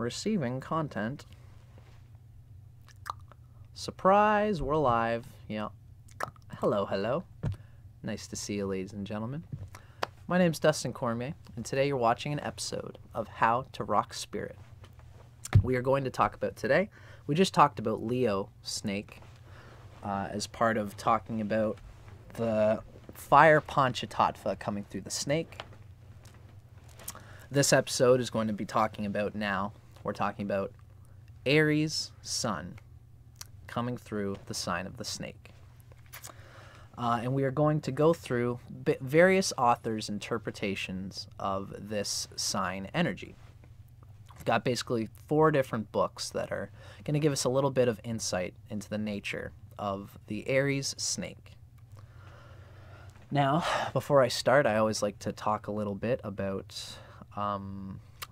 Receiving content. Surprise, we're live. Yeah. Hello, hello. Nice to see you, ladies and gentlemen. My name's Dustin Cormier, and today you're watching an episode of How to Rock Spirit. We are going to talk about today, we just talked about Leo Snake as part of talking about the fire Panchatattva coming through the snake. This episode is going to be talking about now, we're talking about Aries Sun coming through the sign of the snake. And we are going to go through various authors' interpretations of this sign energy. We've got basically 4 different books that are going to give us a little bit of insight into the nature of the Aries snake. Now, before I start, I always like to talk a little bit about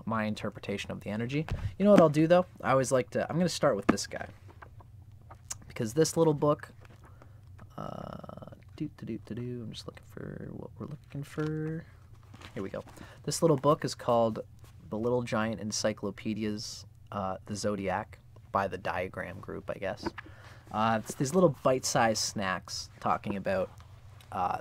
my interpretation of the energy. You know what I'll do, though? I'm going to start with this guy. Because this little book, I'm just looking for what we're looking for. Here we go. This little book is called The Little Giant Encyclopedias, the Zodiac, by the Diagram Group, I guess. It's these little bite-sized snacks talking about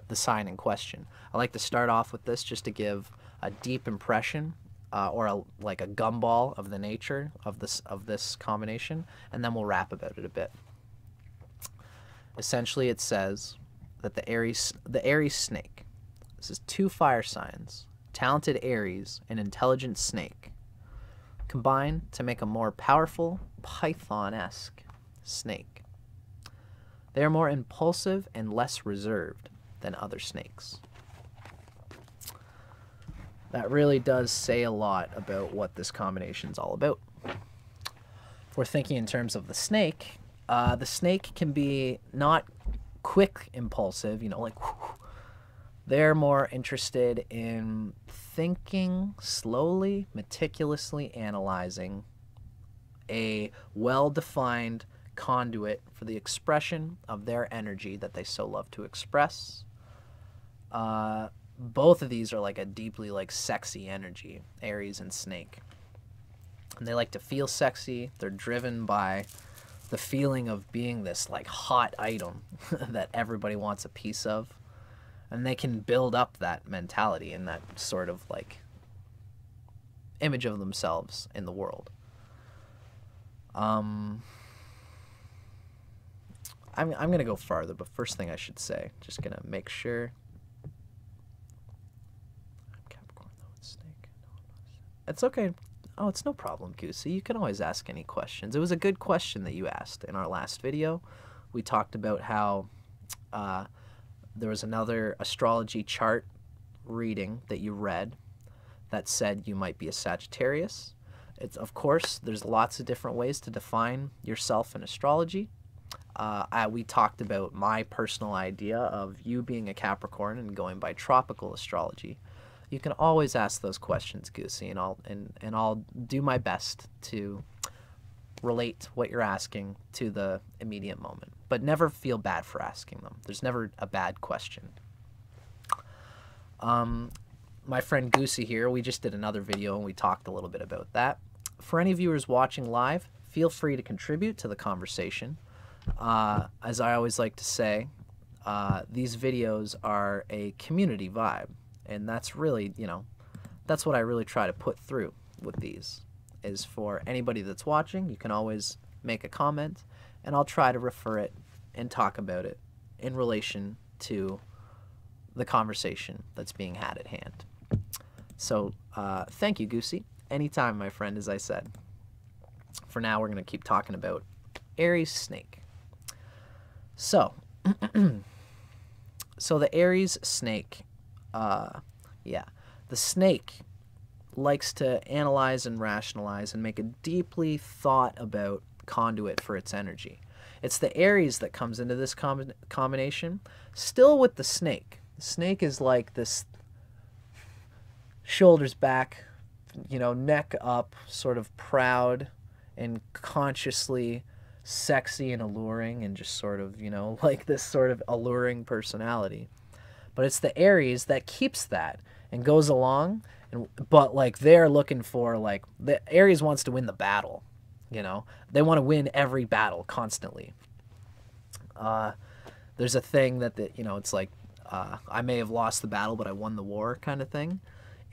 the sign in question. I like to start off with this just to give a deep impression like a gumball of the nature of this combination, and then we'll rap about it a bit. Essentially, it says that the Aries snake, this is 2 fire signs, talented Aries and intelligent snake, combine to make a more powerful python-esque snake. They are more impulsive and less reserved than other snakes. That really does say a lot about what this combination is all about. If we're thinking in terms of the snake can be not quick impulsive, like they're more interested in thinking slowly, meticulously analyzing a well-defined conduit for the expression of their energy that they so love to express. Both of these are like a deeply sexy energy, Aries and Snake. And they like to feel sexy. They're driven by the feeling of being this hot item that everybody wants a piece of. And they can build up that mentality and that sort of image of themselves in the world. I'm going to go farther, but first thing I should say, just going to make sure. Capricorn, though, it's Snake. No, I'm not. It's okay. Oh, it's no problem, Goosey. You can always ask any questions. It was a good question that you asked in our last video. We talked about how there was another astrology chart reading that you read that said you might be a Sagittarius. Of course, there's lots of different ways to define yourself in astrology. We talked about my personal idea of you being a Capricorn and going by Tropical Astrology. You can always ask those questions, Goosey, and I'll do my best to relate what you're asking to the immediate moment. But never feel bad for asking them. There's never a bad question. My friend Goosey here, we just did another video and we talked a little bit about that. For any viewers watching live, feel free to contribute to the conversation. As I always like to say, these videos are a community vibe. And that's really, that's what I really try to put through with these, is for anybody that's watching, you can always make a comment, and I'll try to refer it and talk about it in relation to the conversation that's being had at hand. So, thank you, Goosey. Anytime, my friend, as I said. For now, we're going to keep talking about Aries Snake. So, the Aries Snake, the snake likes to analyze and rationalize and make a deeply thought about conduit for its energy. It's the Aries that comes into this combination, still with the snake. The snake is like this shoulders back, neck up, sort of proud and consciously sexy and alluring, and just sort of, like this sort of alluring personality. But it's the Aries that keeps that and goes along But like they're looking for like the Aries wants to win the battle, you know. They want to win every battle constantly. There's a thing that you know, it's like I may have lost the battle, but I won the war kind of thing.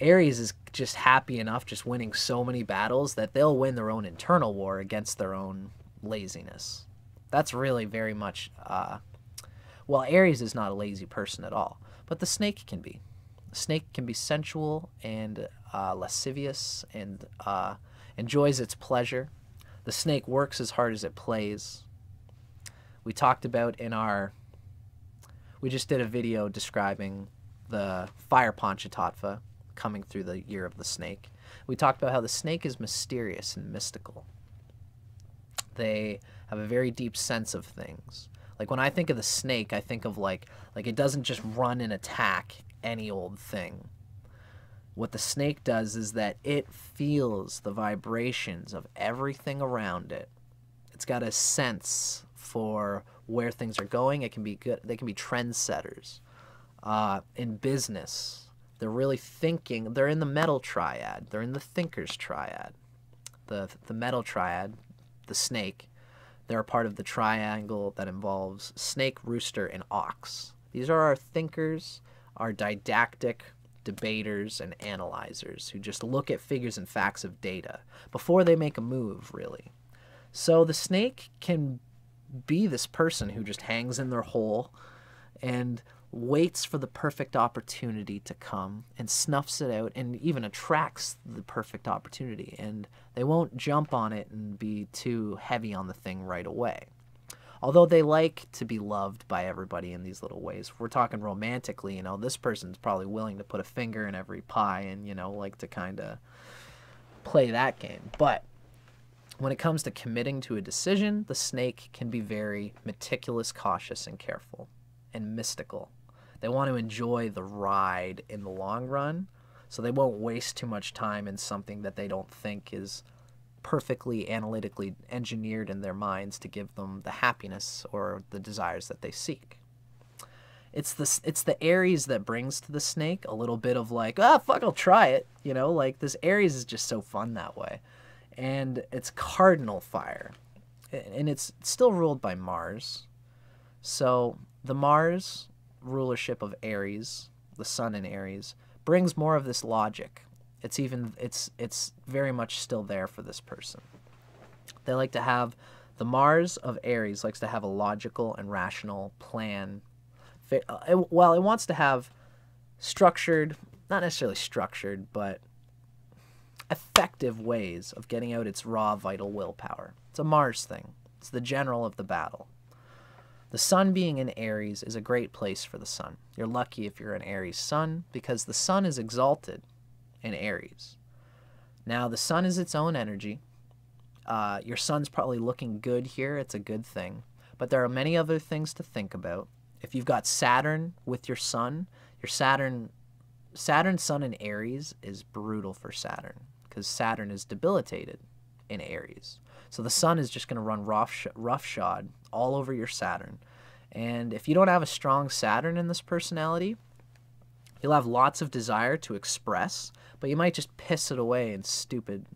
Aries is just happy enough just winning so many battles that they'll win their own internal war against their own laziness. That's really very much, well, Aries is not a lazy person at all, but the snake can be. The snake can be sensual and lascivious and enjoys its pleasure. The snake works as hard as it plays. We talked about we just did a video describing the fire Panchatattva coming through the year of the snake. We talked about how the snake is mysterious and mystical. They have a very deep sense of things. Like when I think of the snake, I think of like it doesn't just run and attack any old thing. What the snake does is that it feels the vibrations of everything around it. It's got a sense for where things are going. It can be good. They can be trendsetters. In business, they're really thinking. They're in the metal triad. They're in the thinker's triad. The metal triad, the snake, they're a part of the triangle that involves snake, rooster, and ox. These are our thinkers, our didactic debaters and analyzers who just look at figures and facts of data before they make a move, really. So the snake can be this person who just hangs in their hole and waits for the perfect opportunity to come and snuffs it out and even attracts the perfect opportunity, and they won't jump on it and be too heavy on the thing right away. Although they like to be loved by everybody in these little ways. If we're talking romantically, you know, this person's probably willing to put a finger in every pie and, you know, like to kind of play that game. But when it comes to committing to a decision, the snake can be very meticulous, cautious, and careful, and mystical. They want to enjoy the ride in the long run, so they won't waste too much time in something that they don't think is perfectly analytically engineered in their minds to give them the happiness or the desires that they seek. It's the Aries that brings to the snake a little bit of like, fuck, I'll try it. You know, like this Aries is just so fun that way. And it's cardinal fire. And it's still ruled by Mars. So the Mars rulership of Aries, the sun in Aries, brings more of this logic. It's very much still there for this person. They like to have, the Mars of Aries likes to have a logical and rational plan. Well, it wants to have structured, not necessarily structured, but effective ways of getting out its raw vital willpower. It's a Mars thing. It's the general of the battle. The sun being in Aries is a great place for the sun. You're lucky if you're an Aries sun because the sun is exalted in Aries. Now, the sun is its own energy. Your sun's probably looking good here. It's a good thing. But there are many other things to think about. If you've got Saturn with your sun, Saturn's sun in Aries is brutal for Saturn because Saturn is debilitated in Aries. So the sun is just going to run roughshod all over your Saturn. And if you don't have a strong Saturn in this personality, you'll have lots of desire to express, but you might just piss it away in stupid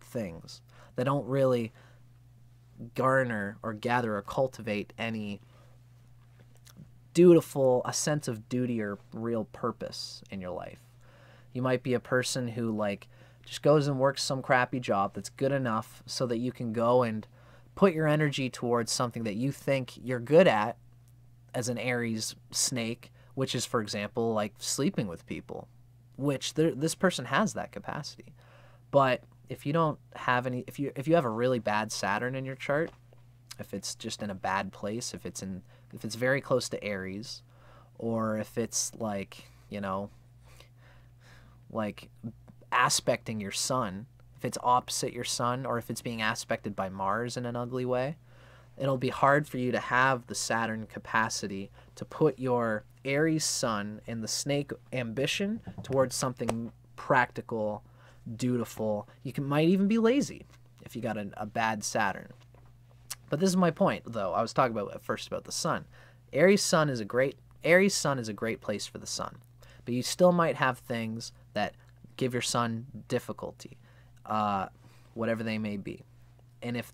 things that don't really garner or gather or cultivate any a sense of duty or real purpose in your life. You might be a person who like just goes and works some crappy job that's good enough so that you can go and put your energy towards something that you think you're good at as an Aries snake, which is, for example, like sleeping with people, which this person has that capacity. But if you don't have any, if you have a really bad Saturn in your chart, if it's just in a bad place, if it's very close to Aries, or if it's like, you know, like aspecting your sun, if it's opposite your sun, or if it's being aspected by Mars in an ugly way, it'll be hard for you to have the Saturn capacity to put your Aries sun and the snake ambition towards something practical, dutiful. You might even be lazy if you got a bad Saturn. But this is my point, though. I was talking about first about the sun. Aries sun is a great place for the sun, but you still might have things that give your sun difficulty, whatever they may be. And if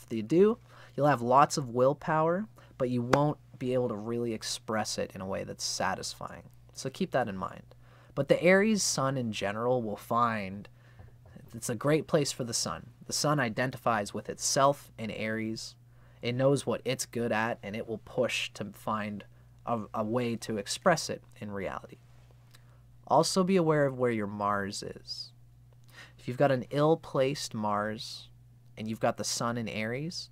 they do, you'll have lots of willpower, but you won't be able to really express it in a way that's satisfying. So keep that in mind. But the Aries sun in general will find it's a great place for the sun. The sun identifies with itself in Aries. It knows what it's good at, and it will push to find a way to express it in reality. Also be aware of where your Mars is. If you've got an ill-placed Mars and you've got the sun in Aries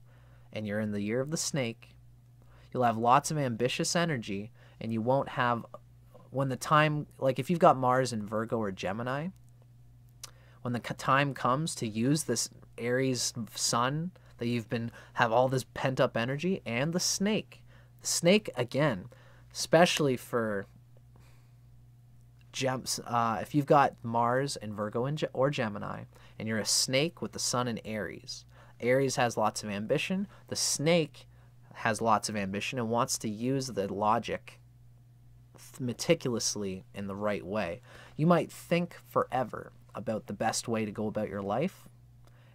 and you're in the year of the snake, you'll have lots of ambitious energy, and you won't have, when the time, like if you've got Mars in Virgo or Gemini, when the time comes to use this Aries sun that have all this pent-up energy, and the snake. The snake, again, especially for if you've got Mars in Virgo or Gemini, and you're a snake with the sun in Aries. Aries has lots of ambition. The snake has lots of ambition and wants to use the logic meticulously in the right way. You might think forever about the best way to go about your life,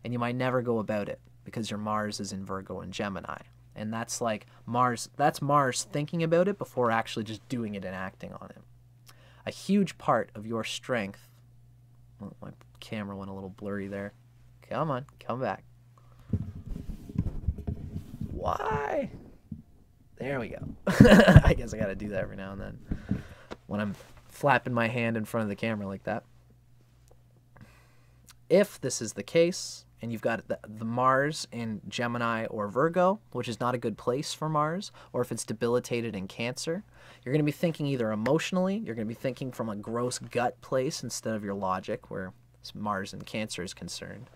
and you might never go about it because your Mars is in Virgo and Gemini. And that's like that's Mars thinking about it before actually just doing it and acting on it. A huge part of your strength, oh, my camera went a little blurry there. Come on, come back. Why? There we go. I guess I gotta do that every now and then when I'm flapping my hand in front of the camera like that. If this is the case, and you've got the Mars in Gemini or Virgo, which is not a good place for Mars, or if it's debilitated in Cancer, you're going to be thinking either emotionally, you're going to be thinking from a gross gut place instead of your logic, where Mars in Cancer is concerned.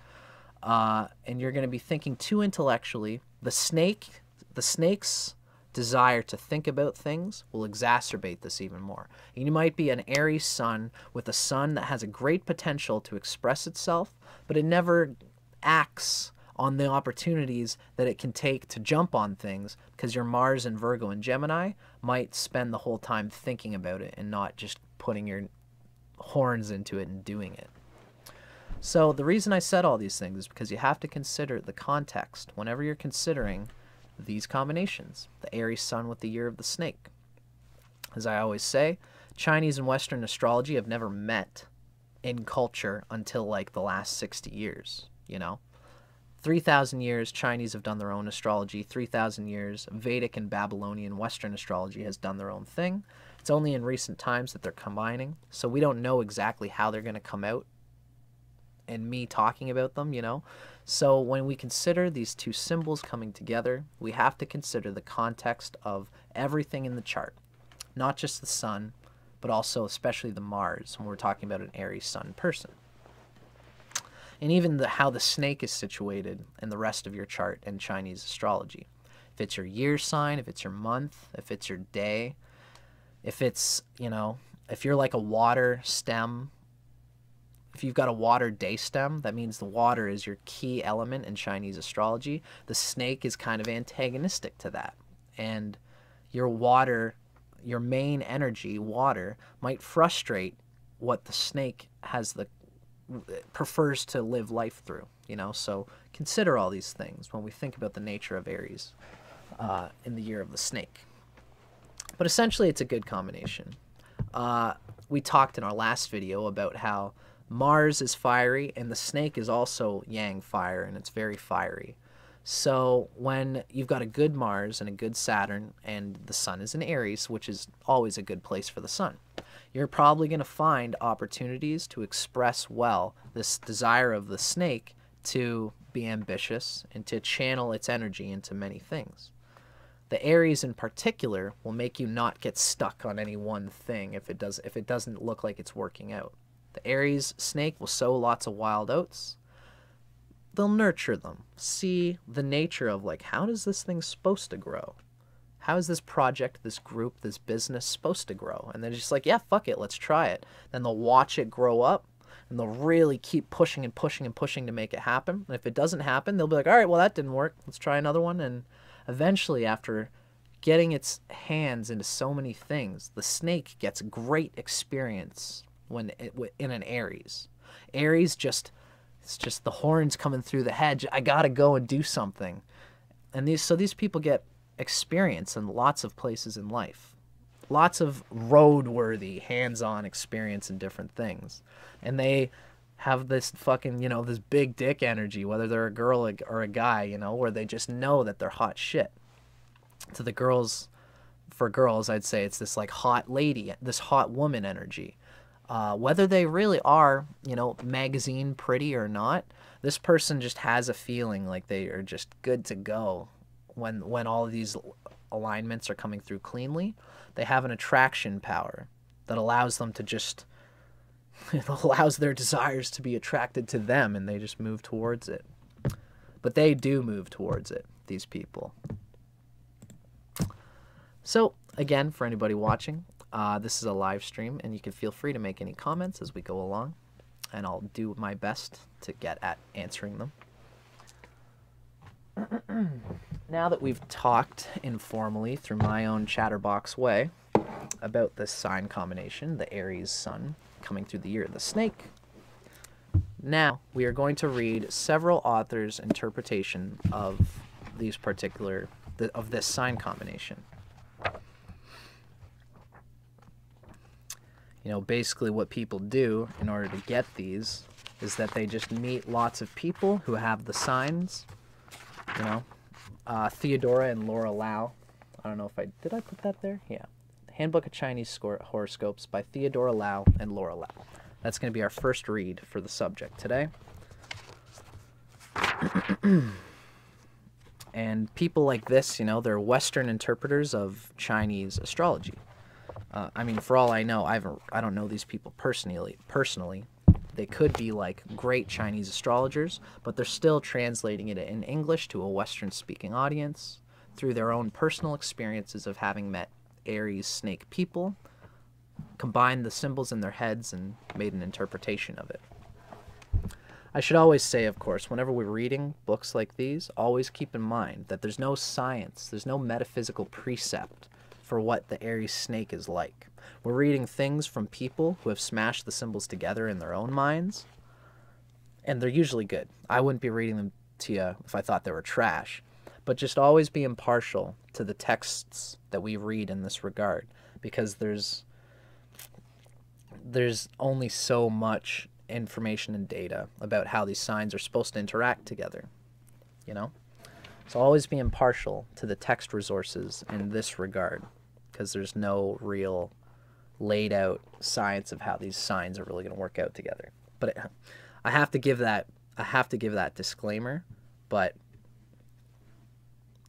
And you're going to be thinking too intellectually. The snake's desire to think about things will exacerbate this even more. And you might be an Aries sun with a sun that has a great potential to express itself, but it never acts on the opportunities that it can take to jump on things because your Mars in Virgo and Gemini might spend the whole time thinking about it and not just putting your horns into it and doing it. So the reason I said all these things is because you have to consider the context whenever you're considering these combinations. The Aries sun with the year of the snake. As I always say, Chinese and Western astrology have never met in culture until like the last 60 years, you know. 3,000 years, Chinese have done their own astrology. 3,000 years, Vedic and Babylonian Western astrology has done their own thing. It's only in recent times that they're combining, so we don't know exactly how they're going to come out and me talking about them, you know. So when we consider these two symbols coming together, we have to consider the context of everything in the chart, not just the sun, but also especially the Mars when we're talking about an Aries sun person. And even how the snake is situated in the rest of your chart in Chinese astrology. If it's your year sign, if it's your month, if it's your day, if it's, you know, if you're like a water stem, if you've got a water day stem, that means the water is your key element in Chinese astrology. The snake is kind of antagonistic to that. And your water, your main energy, water, might frustrate what the snake prefers to live life through, you know. So consider all these things when we think about the nature of Aries in the year of the snake. But essentially, it's a good combination. We talked in our last video about how Mars is fiery and the snake is also yang fire, and it's very fiery. So when you've got a good Mars and a good Saturn and the sun is in Aries, which is always a good place for the sun, you're probably going to find opportunities to express well this desire of the snake to be ambitious and to channel its energy into many things. The Aries in particular will make you not get stuck on any one thing if it doesn't look like it's working out. The Aries snake will sow lots of wild oats. They'll nurture them, see the nature of like, how does this thing supposed to grow? How is this project, this group, this business supposed to grow? And they're just like, yeah, fuck it, let's try it. Then they'll watch it grow up, and they'll really keep pushing and pushing and pushing to make it happen. And if it doesn't happen, they'll be like, all right, well, that didn't work. Let's try another one. And eventually, after getting its hands into so many things, the snake gets great experience in an Aries. Aries it's just the horns coming through the hedge. I gotta go and do something. And these people get experience in lots of places in life. Lots of roadworthy, hands-on experience in different things. And they have this fucking, this big dick energy, whether they're a girl or a guy, where they just know that they're hot shit. To the girls, for girls, I'd say it's this like hot lady, this hot woman energy. Whether they really are, magazine pretty or not, this person just has a feeling like they are just good to go when all of these alignments are coming through cleanly. They have an attraction power that allows them to just, it allows their desires to be attracted to them, and they just move towards it. But they do move towards it, these people. So, again, for anybody watching, this is a live stream, and you can feel free to make any comments as we go along, and I'll do my best to get at answering them. Now that we've talked informally through my own chatterbox way about this sign combination, the Aries sun coming through the year of the snake, now we are going to read several authors' interpretation of these of this sign combination. Basically what people do in order to get these is that they just meet lots of people who have the signs. Theodora and Laura Lau. I don't know if did I put that there? Yeah. Handbook of Chinese Horoscopes by Theodora Lau and Laura Lau. That's going to be our first read for the subject today. And people like this, they're Western interpreters of Chinese astrology. I mean, for all I know, I don't know these people personally. They could be like great Chinese astrologers, but they're still translating it in English to a Western-speaking audience through their own personal experiences of having met Aries Snake people, combined the symbols in their heads, and made an interpretation of it. I should always say, of course, whenever we're reading books like these, always keep in mind that there's no science, there's no metaphysical precept for what the Aries Snake is like. We're reading things from people who have smashed the symbols together in their own minds, and they're usually good. I wouldn't be reading them to you if I thought they were trash, but just always be impartial to the texts that we read in this regard, because there's only so much information and data about how these signs are supposed to interact together, So always be impartial to the text resources in this regard, because there's no real laid out science of how these signs are really going to work out together. But I have to give that disclaimer, but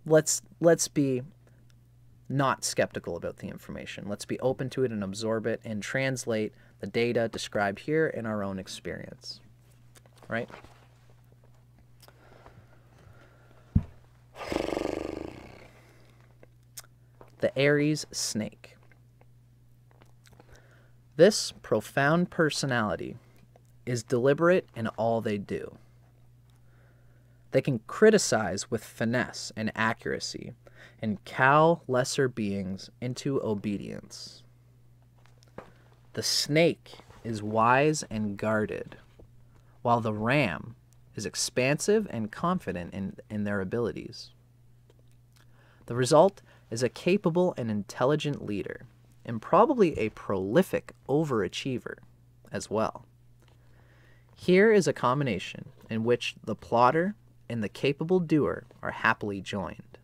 let's be not skeptical about the information. Let's be open to it and absorb it and translate the data described here in our own experience. Right? The Aries Snake. This profound personality is deliberate in all they do. They can criticize with finesse and accuracy and cow lesser beings into obedience. The snake is wise and guarded, while the ram is expansive and confident in their abilities. The result is a capable and intelligent leader, and probably a prolific overachiever as well. Here is a combination in which the plotter and the capable doer are happily joined.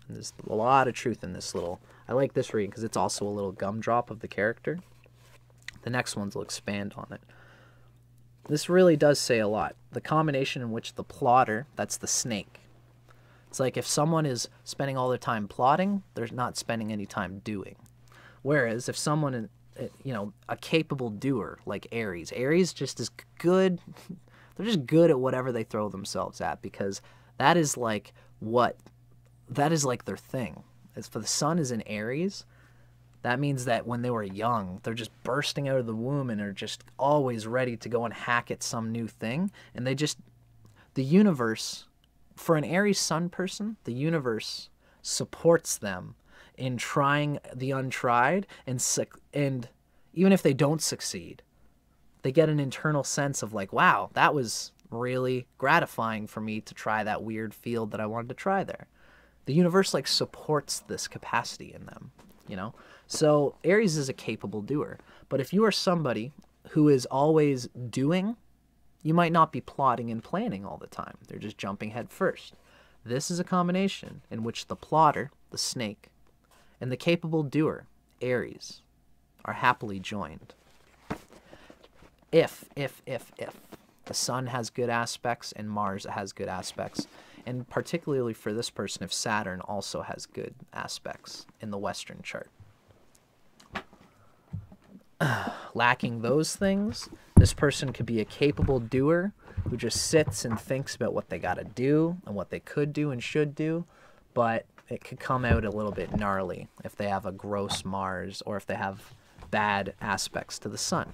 And there's a lot of truth in this little... I like this reading because it's also a little gumdrop of the character. The next ones will expand on it. This really does say a lot. The combination in which the plotter, that's the snake. It's like if someone is spending all their time plotting, they're not spending any time doing. Whereas if someone, a capable doer like Aries just is good. They're just good at whatever they throw themselves at, because that is like their thing. As for the sun is in Aries, that means that when they were young, they're just bursting out of the womb and are just always ready to go and hack at some new thing. And the universe, for an Aries sun person, the universe supports them in trying the untried and Even if they don't succeed, they get an internal sense of like, wow, that was really gratifying for me to try that weird field that I wanted to try there. The universe like supports this capacity in them, you know? So Aries is a capable doer. But if you are somebody who is always doing, you might not be plotting and planning all the time. They're just jumping head first. This is a combination in which the plotter, the snake, and the capable doer, Aries, are happily joined. If the sun has good aspects and Mars has good aspects, and particularly for this person, if Saturn also has good aspects in the Western chart. Lacking those things, this person could be a capable doer who just sits and thinks about what they got to do and what they could do and should do, but it could come out a little bit gnarly if they have a gross Mars or if they have bad aspects to the sun.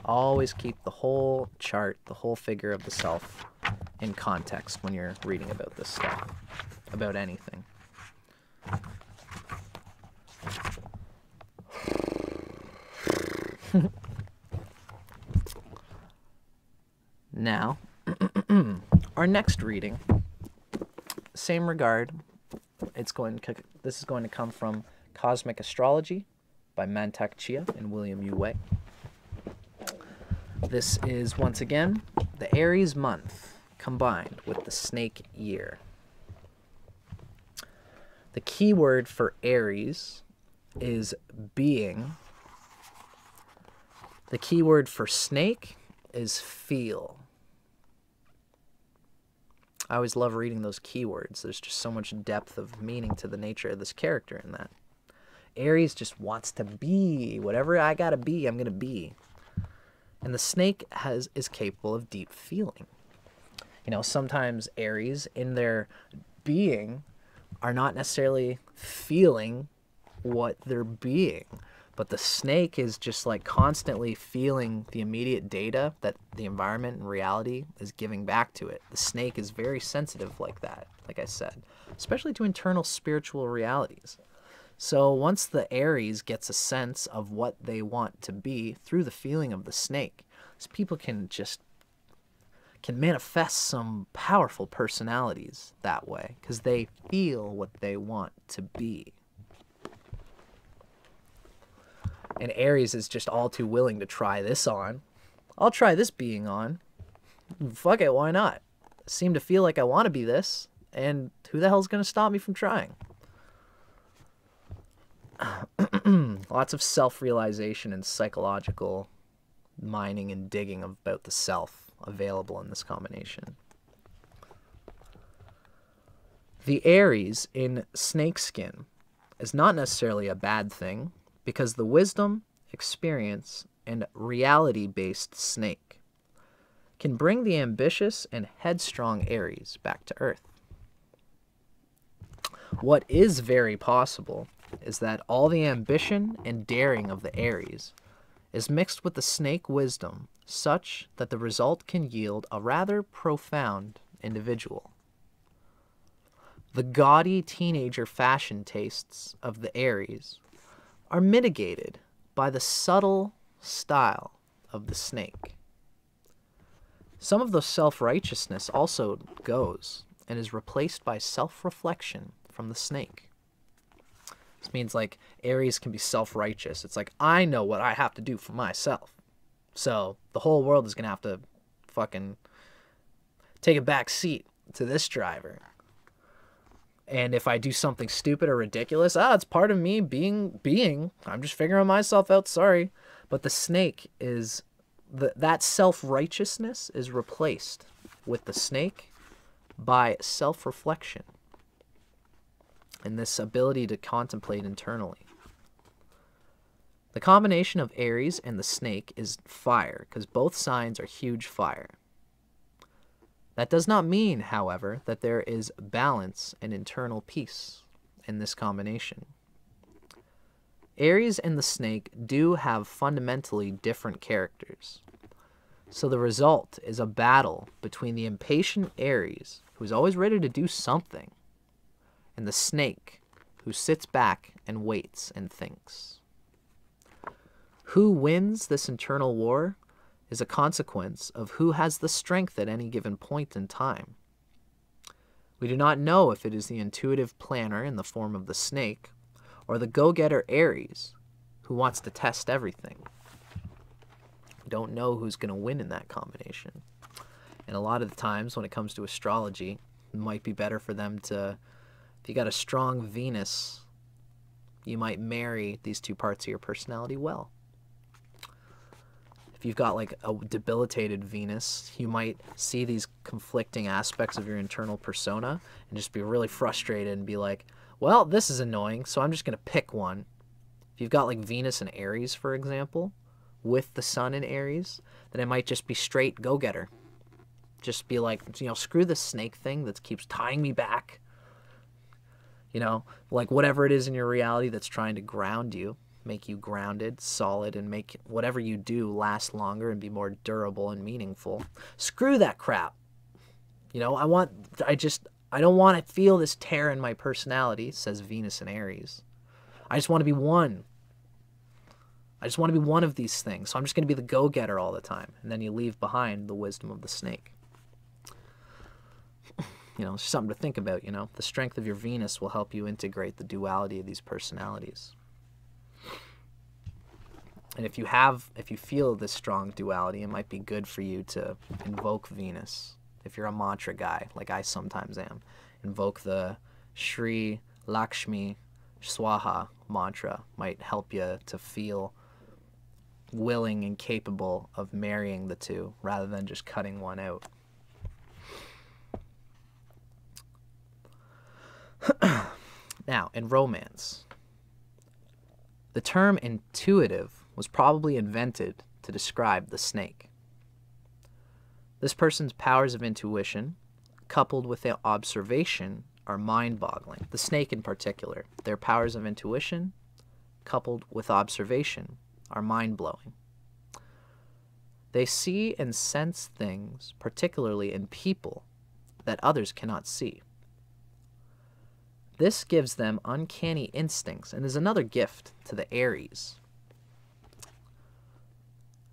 Always keep the whole chart, the whole figure of the self in context when you're reading about this stuff, about anything. Now, our next reading, same regard. This is going to come from Cosmic Astrology by Mantak Chia and William Yu Wei. This is, once again, the Aries month combined with the snake year. The key word for Aries is being. The key word for snake is feel. I always love reading those keywords. There's just so much depth of meaning to the nature of this character in that. Aries just wants to be. Whatever I gotta be, I'm gonna be. And the snake is capable of deep feeling. You know, sometimes Aries, in their being, are not necessarily feeling what they're being. But the snake is just like constantly feeling the immediate data that the environment and reality is giving back to it. The snake is very sensitive like that, like I said, especially to internal spiritual realities. So once the Aries gets a sense of what they want to be through the feeling of the snake, these people can manifest some powerful personalities that way because they feel what they want to be. And Aries is just all too willing to try this on. I'll try this being on. Fuck it, why not? I seem to feel like I want to be this, and who the hell's going to stop me from trying? Lots of self-realization and psychological mining and digging about the self available in this combination. The Aries in snakeskin is not necessarily a bad thing because the wisdom, experience, and reality-based snake can bring the ambitious and headstrong Aries back to earth. What is very possible is that all the ambition and daring of the Aries is mixed with the snake wisdom such that the result can yield a rather profound individual. The gaudy teenager fashion tastes of the Aries are mitigated by the subtle style of the snake. Some of the self-righteousness also goes and is replaced by self-reflection from the snake. This means like Aries can be self-righteous. It's like, I know what I have to do for myself. So the whole world is going to have to fucking take a back seat to this driver. And if I do something stupid or ridiculous, it's part of me being. I'm just figuring myself out, sorry. But the snake is, that self-righteousness is replaced with the snake by self-reflection. And this ability to contemplate internally. The combination of Aries and the snake is fire, because both signs are huge fire. That does not mean, however, that there is balance and internal peace in this combination. Aries and the snake do have fundamentally different characters. So the result is a battle between the impatient Aries, who's always ready to do something, and the snake who sits back and waits and thinks. Who wins this internal war is a consequence of who has the strength at any given point in time. We do not know if it is the intuitive planner in the form of the snake or the go-getter Aries who wants to test everything. We don't know who's going to win in that combination. And a lot of the times when it comes to astrology, it might be better for them to, if you got a strong Venus, you might marry these two parts of your personality well. If you've got like a debilitated Venus, you might see these conflicting aspects of your internal persona and just be really frustrated and be like, well, this is annoying, so I'm just going to pick one. If you've got like Venus and Aries, for example, with the sun in Aries, then it might just be straight go-getter. Just be like, you know, screw this snake thing that keeps tying me back. You know, like whatever it is in your reality that's trying to ground you, make you grounded, solid, and make whatever you do last longer and be more durable and meaningful. Screw that crap. You know, I don't want to feel this tear in my personality, says Venus and Aries. I just want to be one. I just want to be one of these things. So I'm just going to be the go-getter all the time. And then you leave behind the wisdom of the snake. You know, it's something to think about, you know. The strength of your Venus will help you integrate the duality of these personalities. And if you feel this strong duality, it might be good for you to invoke Venus. If you're a mantra guy, like I sometimes am, invoke the Shri Lakshmi Swaha mantra. Might help you to feel willing and capable of marrying the two rather than just cutting one out. Now, in romance, the term intuitive was probably invented to describe the snake. This person's powers of intuition, coupled with their observation, are mind-boggling. The snake in particular, their powers of intuition, coupled with observation, are mind-blowing. They see and sense things, particularly in people, that others cannot see. This gives them uncanny instincts and is another gift to the Aries.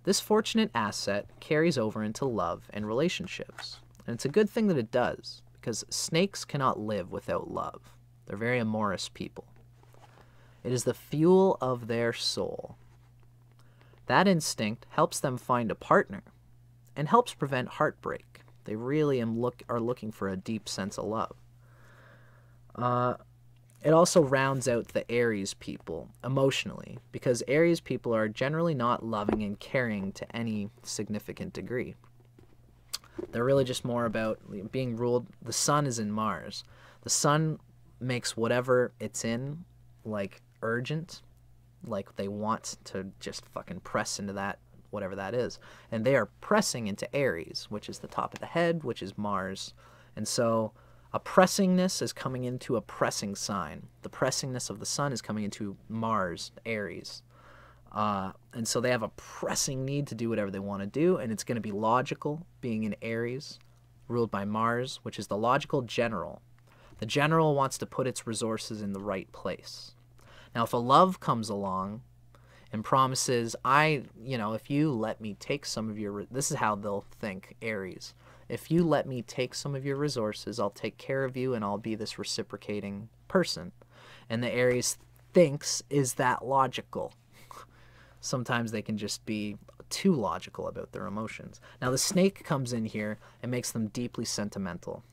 This fortunate asset carries over into love and relationships, and it's a good thing that it does, because snakes cannot live without love. They're very amorous people. It is the fuel of their soul. That instinct helps them find a partner and helps prevent heartbreak. They really are looking for a deep sense of love. It also rounds out the Aries people emotionally, because Aries people are generally not loving and caring to any significant degree. They're really just more about being ruled. The sun is in Mars. The sun makes whatever it's in, like, urgent. Like, they want to just fucking press into that, whatever that is. And they are pressing into Aries, which is the top of the head, which is Mars. And so a pressingness is coming into a pressing sign. The pressingness of the sun is coming into Mars, Aries. And so they have a pressing need to do whatever they want to do, and it's going to be logical, being in Aries, ruled by Mars, which is the logical general. The general wants to put its resources in the right place. Now, if a love comes along and promises, if you let me take some of your... This is how they'll think, Aries. If you let me take some of your resources, I'll take care of you and I'll be this reciprocating person. And the Aries thinks, is that logical? Sometimes they can just be too logical about their emotions. Now the snake comes in here and makes them deeply sentimental.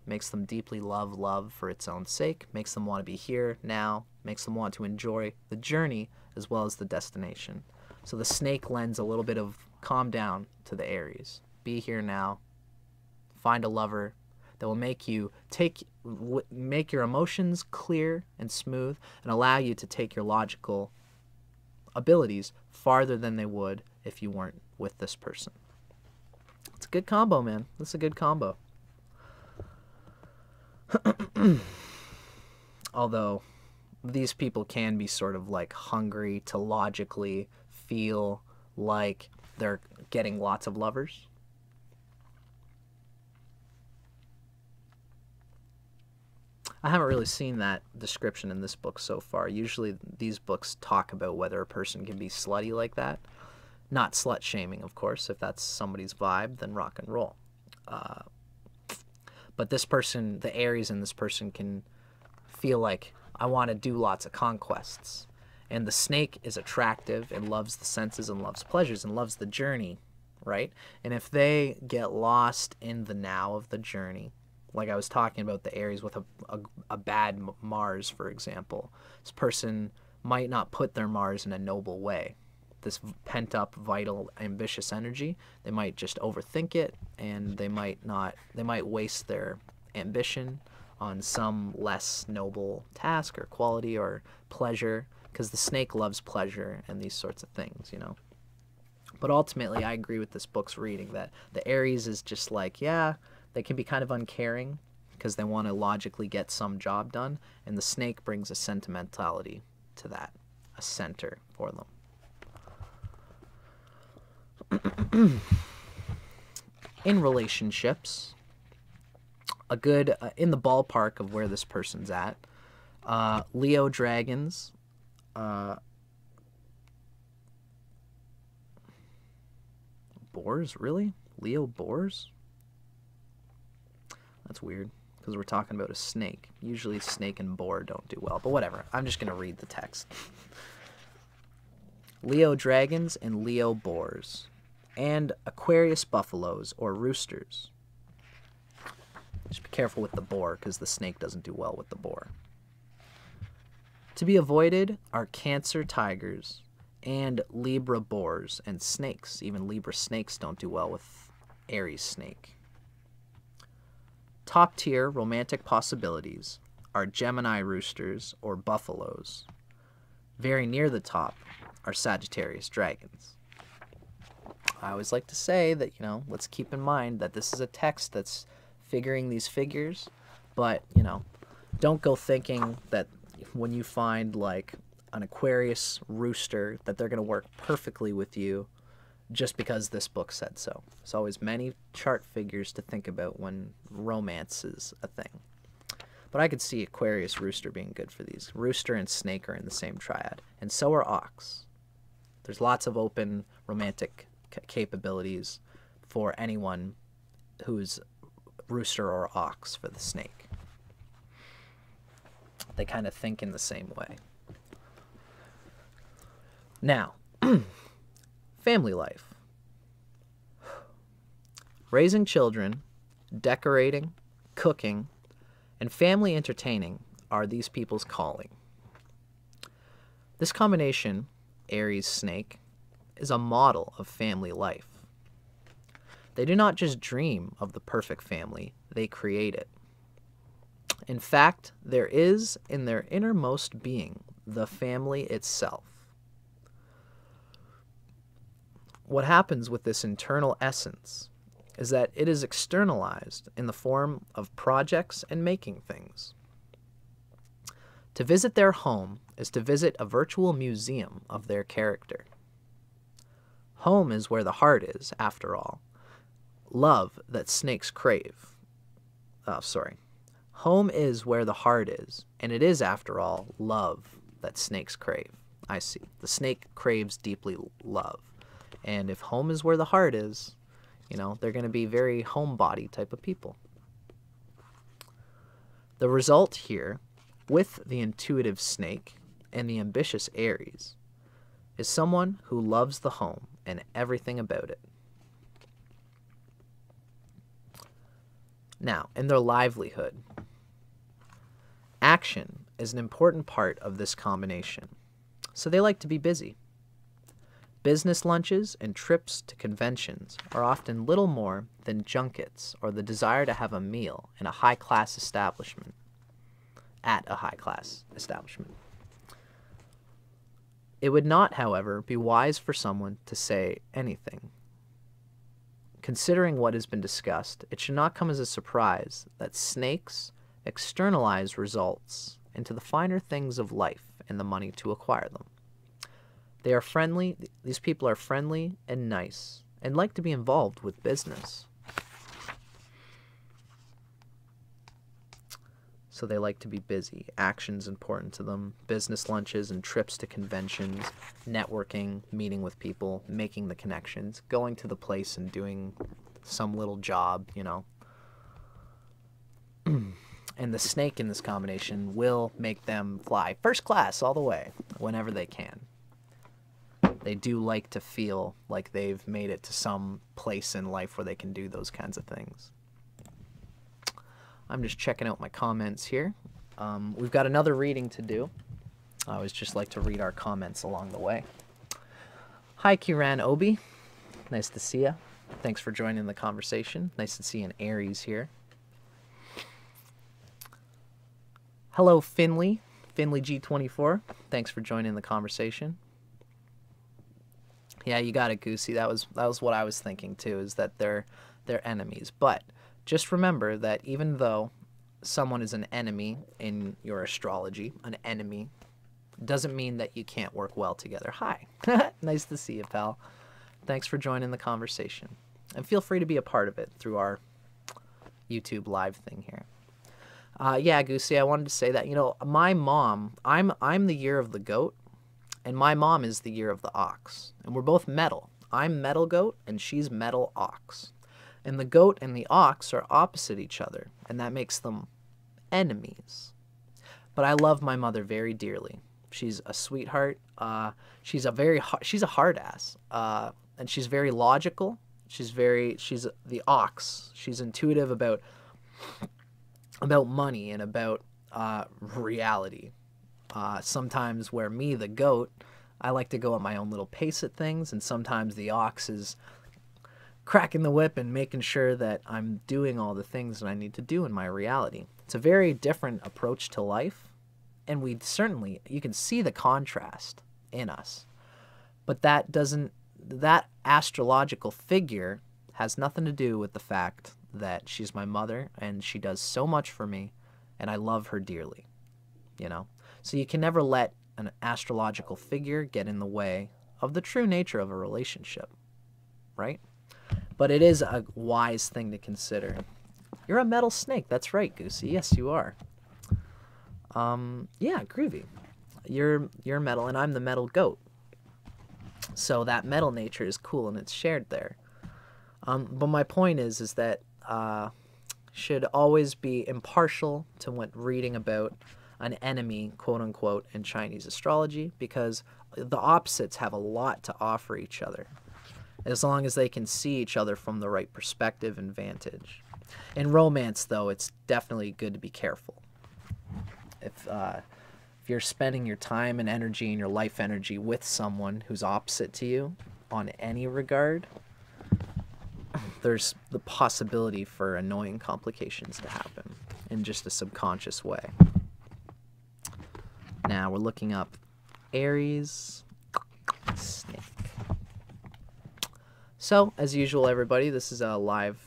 Makes them deeply love for its own sake. Makes them want to be here now. Makes them want to enjoy the journey as well as the destination. So the snake lends a little bit of calm down to the Aries. Be here now. Find a lover that will make you make your emotions clear and smooth and allow you to take your logical abilities farther than they would if you weren't with this person. It's a good combo, man. This is a good combo. Although these people can be sort of like hungry to logically feel like they're getting lots of lovers. I haven't really seen that description in this book so far. Usually these books talk about whether a person can be slutty like that. Not slut-shaming, of course. If that's somebody's vibe, then rock and roll. But this person, the Aries in this person, can feel like, I want to do lots of conquests. And the snake is attractive and loves the senses and loves pleasures and loves the journey, right? And if they get lost in the now of the journey, like I was talking about the Aries with a bad Mars, for example, this person might not put their Mars in a noble way. This pent-up, vital, ambitious energy, they might just overthink it, and they might waste their ambition on some less noble task or quality or pleasure, because the snake loves pleasure and these sorts of things, you know. But ultimately, I agree with this book's reading that the Aries is just like, yeah, they can be kind of uncaring because they want to logically get some job done, and the snake brings a sentimentality to that, a center for them. In relationships, a good, in the ballpark of where this person's at, Leo dragons, boars, really? Leo boars? That's weird, because we're talking about a snake. Usually snake and boar don't do well, but whatever. I'm just going to read the text. Leo dragons and Leo boars, and Aquarius buffaloes or roosters. Just be careful with the boar, because the snake doesn't do well with the boar. To be avoided are Cancer tigers and Libra boars and snakes. Even Libra snakes don't do well with Aries snake. Top tier romantic possibilities are Gemini roosters or buffaloes. Very near the top are Sagittarius dragons. I always like to say that, you know, let's keep in mind that this is a text that's figuring these figures, but, you know, don't go thinking that when you find like an Aquarius rooster that they're going to work perfectly with you just because this book said so. There's always many chart figures to think about when romance is a thing. But I could see Aquarius rooster being good for these. Rooster and snake are in the same triad, and so are ox. There's lots of open romantic capabilities for anyone who's rooster or ox for the snake. They kind of think in the same way. Now, family life. Raising children, decorating, cooking, and family entertaining are these people's calling. This combination, Aries Snake, is a model of family life. They do not just dream of the perfect family, they create it. In fact, there is in their innermost being the family itself. What happens with this internal essence is that it is externalized in the form of projects and making things. To visit their home is to visit a virtual museum of their character. Home is where the heart is, after all. Love that snakes crave. Home is where the heart is, and it is, after all, love that snakes crave. I see. The snake craves deeply love. And if home is where the heart is, you know, they're going to be very homebody type of people. The result here, with the intuitive snake and the ambitious Aries, is someone who loves the home and everything about it. Now, in their livelihood, action is an important part of this combination, so they like to be busy. Business lunches and trips to conventions are often little more than junkets or the desire to have a meal in a high-class establishment, at a high-class establishment. It would not, however, be wise for someone to say anything. Considering what has been discussed, it should not come as a surprise that snakes externalize results into the finer things of life and the money to acquire them. They are friendly, these people are friendly and nice, and like to be involved with business. So they like to be busy. Action's important to them. Business lunches and trips to conventions, networking, meeting with people, making the connections, going to the place and doing some little job, you know. And the snake in this combination will make them fly first class all the way whenever they can. They do like to feel like they've made it to some place in life where they can do those kinds of things. I'm just checking out my comments here. We've got another reading to do. I always just like to read our comments along the way. Hi, Kiran Obi. Nice to see you. Thanks for joining the conversation. Nice to see an Aries here. Hello, Finley. Finley G24. Thanks for joining the conversation. Yeah, you got it, Goosey. That was what I was thinking too, is that they're enemies. But just remember that even though someone is an enemy in your astrology, an enemy, doesn't mean that you can't work well together. Hi. Nice to see you, pal. Thanks for joining the conversation. And feel free to be a part of it through our YouTube live thing here. Yeah, Goosey, I wanted to say that, you know, my mom, I'm the year of the goat, and my mom is the year of the ox. And we're both metal. I'm metal goat, and she's metal ox. And the goat and the ox are opposite each other, and that makes them enemies. But I love my mother very dearly. She's a sweetheart. She's a hard ass, and she's very logical. She's the ox. She's intuitive about money and about reality. Sometimes where me, the goat, I like to go at my own little pace at things, and sometimes the ox is cracking the whip and making sure that I'm doing all the things that I need to do in my reality. It's a very different approach to life, and you can see the contrast in us. But that astrological figure has nothing to do with the fact that she's my mother and she does so much for me and I love her dearly, you know? So you can never let an astrological figure get in the way of the true nature of a relationship, right? But it is a wise thing to consider. You're a metal snake. That's right, Goosey. Yes, you are. Yeah, groovy. You're metal and I'm the metal goat. So that metal nature is cool and it's shared there. But my point is that should always be impartial to when reading about an enemy, quote unquote, in Chinese astrology, because the opposites have a lot to offer each other, as long as they can see each other from the right perspective and vantage. In romance, though, it's definitely good to be careful. If you're spending your time and energy and your life energy with someone who's opposite to you on any regard, there's the possibility for annoying complications to happen in just a subconscious way. Now we're looking up Aries Snake. So, as usual, everybody, this is a live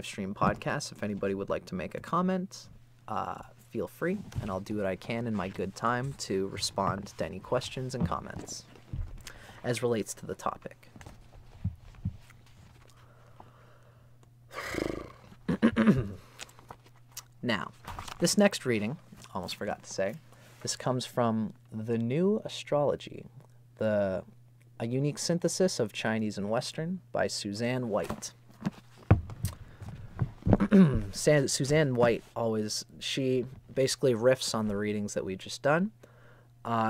stream podcast. If anybody would like to make a comment, feel free, and I'll do what I can in my good time to respond to any questions and comments as relates to the topic. Now, this next reading, almost forgot to say, this comes from The New Astrology, a unique synthesis of Chinese and Western by Suzanne White. Suzanne White she basically riffs on the readings that we've just done.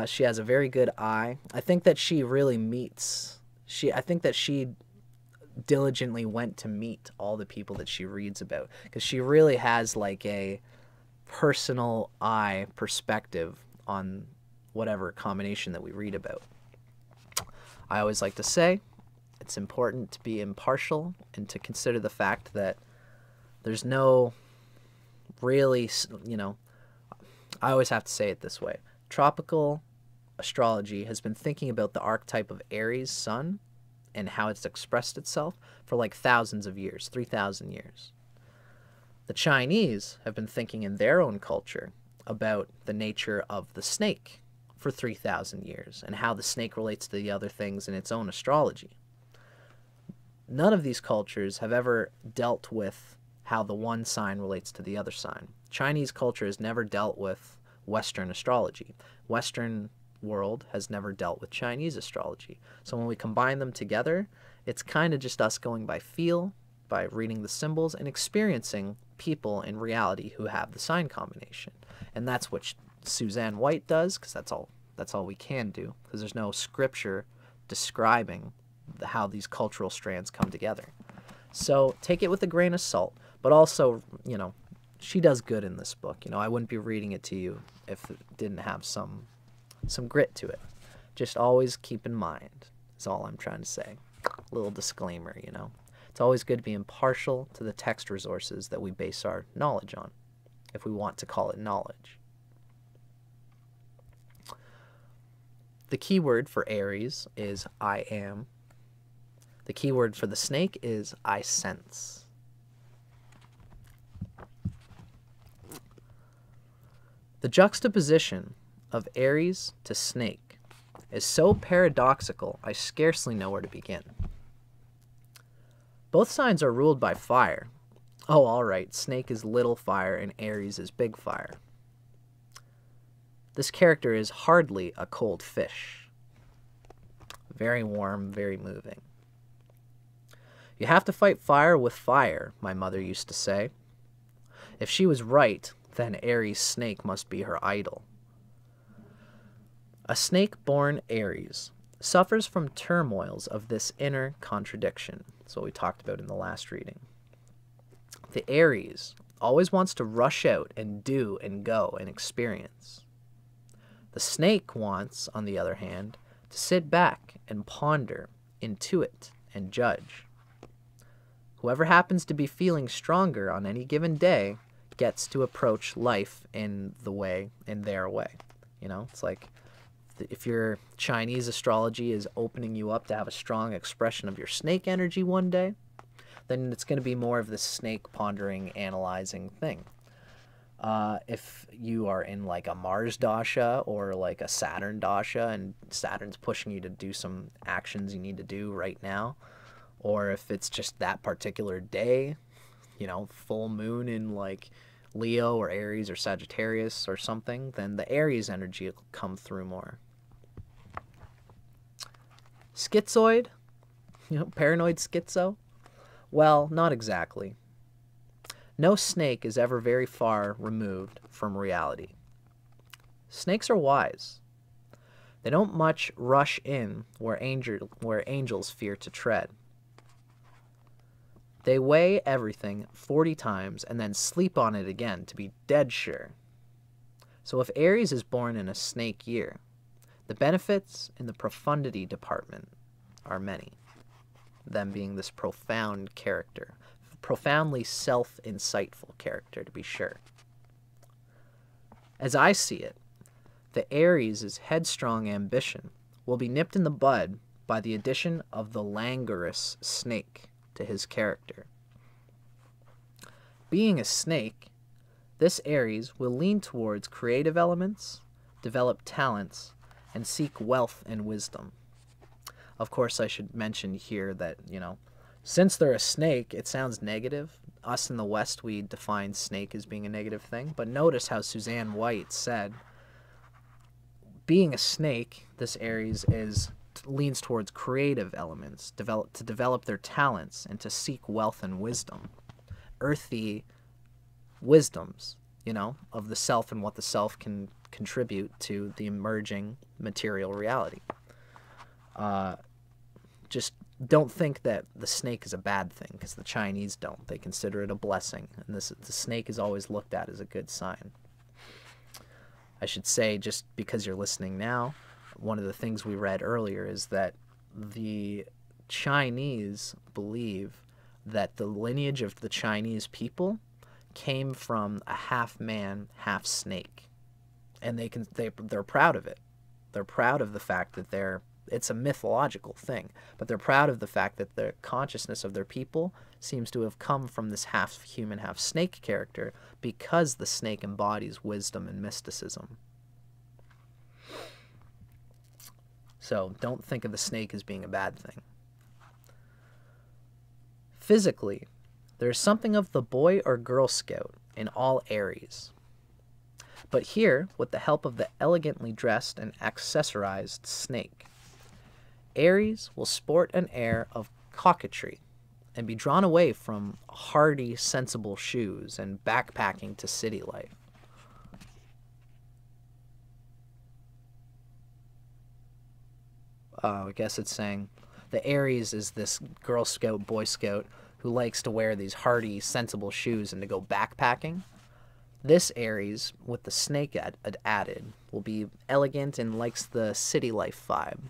She has a very good eye. I think that she really diligently went to meet all the people that she reads about, because she really has like a personal eye perspective on whatever combination that we read about. I always like to say it's important to be impartial and to consider the fact that there's no really, I always have to say it this way. Tropical astrology has been thinking about the archetype of Aries sun and how it's expressed itself for like thousands of years, 3,000 years. The Chinese have been thinking in their own culture about the nature of the snake for 3,000 years and how the snake relates to the other things in its own astrology. None of these cultures have ever dealt with how the one sign relates to the other sign. Chinese culture has never dealt with Western astrology. Western world has never dealt with Chinese astrology. So when we combine them together, it's kind of just us going by feel, by reading the symbols, and experiencing people in reality who have the sign combination. And that's what Suzanne White does, because that's all we can do, because there's no scripture describing how these cultural strands come together. So take it with a grain of salt, but also, you know, she does good in this book. You know, I wouldn't be reading it to you if it didn't have some grit to it. Just always keep in mind, is all I'm trying to say. Little disclaimer, you know. It's always good to be impartial to the text resources that we base our knowledge on, if we want to call it knowledge. The keyword for Aries is I am. The keyword for the snake is I sense. The juxtaposition of Aries to snake is so paradoxical I scarcely know where to begin. Both signs are ruled by fire. Oh, all right, snake is little fire and Aries is big fire. This character is hardly a cold fish. Very warm, very moving. You have to fight fire with fire, my mother used to say. If she was right, then Aries Snake must be her idol. A snake-born Aries suffers from turmoils of this inner contradiction. That's what we talked about in the last reading. The Aries always wants to rush out and do and go and experience. The snake wants, on the other hand, to sit back and ponder, intuit, and judge. Whoever happens to be feeling stronger on any given day gets to approach life in their way. You know, it's like if your Chinese astrology is opening you up to have a strong expression of your snake energy one day, then it's going to be more of this snake pondering, analyzing thing. If you are in like a Mars dasha or like a Saturn dasha and Saturn's pushing you to do some actions you need to do right now, or if it's just that particular day, you know, full moon in like Leo or Aries or Sagittarius or something, then the Aries energy will come through more. Schizoid? You know, paranoid schizo? Well, not exactly. No snake is ever very far removed from reality. Snakes are wise. They don't much rush in where angels fear to tread. They weigh everything 40 times and then sleep on it again to be dead sure. So if Aries is born in a snake year, the benefits in the profundity department are many, them being this profound character, profoundly self-insightful character to be sure. As I see it, the Aries' headstrong ambition will be nipped in the bud by the addition of the languorous snake to his character. Being a snake, this Aries will lean towards creative elements, develop talents, and seek wealth and wisdom. Of course, I should mention here that, you know, since they're a snake, it sounds negative. Us in the West, we define snake as being a negative thing. But notice how Suzanne White said, being a snake, this Aries leans towards creative elements, to develop their talents, and to seek wealth and wisdom. Earthy wisdoms, you know, of the self and what the self can contribute to the emerging material reality. Just don't think that the snake is a bad thing, because the Chinese don't. They consider it a blessing, and the snake is always looked at as a good sign. I should say, just because you're listening now, one of the things we read earlier is that the Chinese believe that the lineage of the Chinese people came from a half man, half snake, and they're proud of it. They're proud of the fact that it's a mythological thing, but they're proud of the fact that the consciousness of their people seems to have come from this half human, half snake character, because the snake embodies wisdom and mysticism. So don't think of the snake as being a bad thing. Physically, there is something of the boy or girl scout in all Aries. But here, with the help of the elegantly dressed and accessorized snake, Aries will sport an air of coquetry and be drawn away from hardy, sensible shoes and backpacking to city life. I guess it's saying the Aries is this Girl Scout, Boy Scout who likes to wear these hardy, sensible shoes and to go backpacking. This Aries, with the snake added, will be elegant and likes the city life vibe.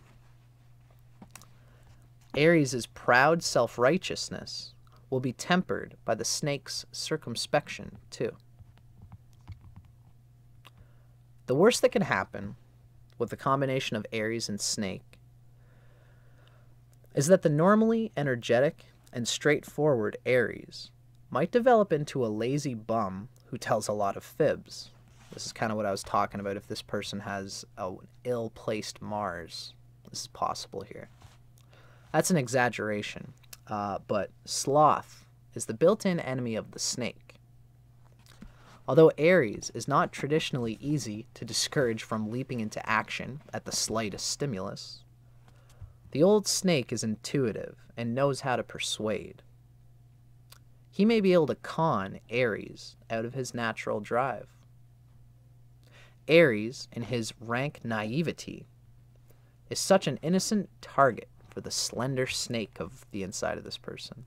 Aries' proud self-righteousness will be tempered by the snake's circumspection, too. The worst that can happen with the combination of Aries and snake is that the normally energetic and straightforward Aries might develop into a lazy bum who tells a lot of fibs. This is kind of what I was talking about. If this person has an ill-placed Mars, this is possible here. That's an exaggeration, but sloth is the built-in enemy of the snake. Although Aries is not traditionally easy to discourage from leaping into action at the slightest stimulus, the old snake is intuitive and knows how to persuade. He may be able to con Aries out of his natural drive. Aries, in his rank naivety, is such an innocent target for the slender snake of the inside of this person.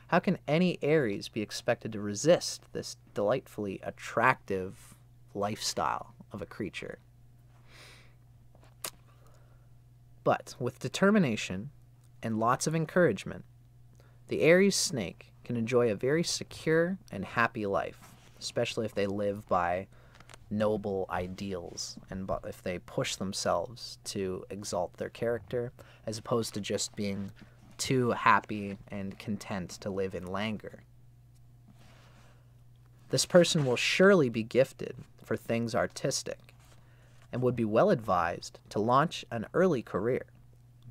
How can any Aries be expected to resist this delightfully attractive lifestyle of a creature? But with determination and lots of encouragement, the Aries snake can enjoy a very secure and happy life, especially if they live by noble ideals and if they push themselves to exalt their character, as opposed to just being too happy and content to live in languor. This person will surely be gifted for things artistic and would be well advised to launch an early career,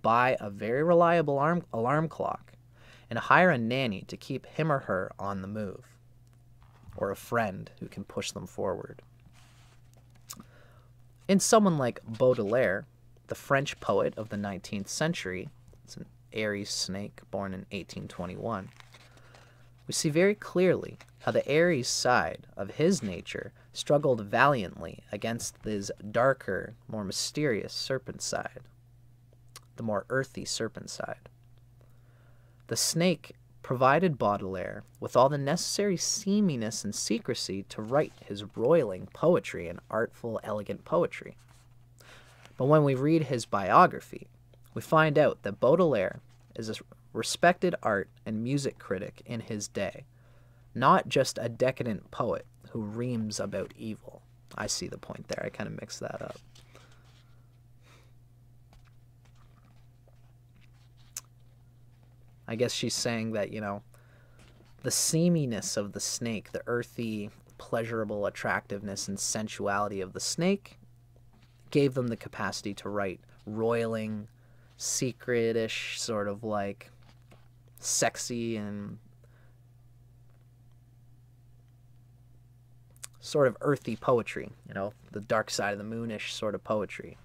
buy a very reliable alarm clock, and hire a nanny to keep him or her on the move, or a friend who can push them forward. In someone like Baudelaire, the French poet of the 19th century, it's an Aries snake born in 1821, we see very clearly how the Aries side of his nature struggled valiantly against his darker, more mysterious serpent side, the more earthy serpent side. The snake provided Baudelaire with all the necessary seaminess and secrecy to write his roiling poetry and artful, elegant poetry. But when we read his biography, we find out that Baudelaire is a respected art and music critic in his day, not just a decadent poet who reams about evil. I see the point there. I kind of mixed that up. I guess she's saying that, you know, the seaminess of the snake, the earthy, pleasurable attractiveness and sensuality of the snake gave them the capacity to write roiling, secret-ish, sort of like sexy and sort of earthy poetry, you know, the dark side of the moonish sort of poetry.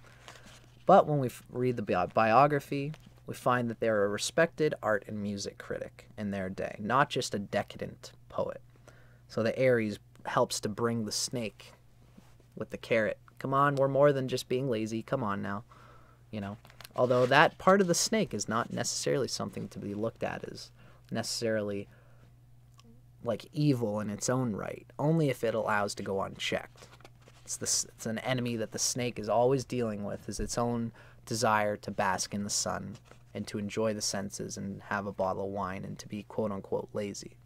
But when we read the biography, we find that they're a respected art and music critic in their day, not just a decadent poet. So the Aries helps to bring the snake with the carrot. Come on, we're more than just being lazy. Come on now, you know. Although that part of the snake is not necessarily something to be looked at as necessarily like evil in its own right, only if it allows to go unchecked. It's an enemy that the snake is always dealing with, is its own desire to bask in the sun and to enjoy the senses and have a bottle of wine and to be quote-unquote lazy.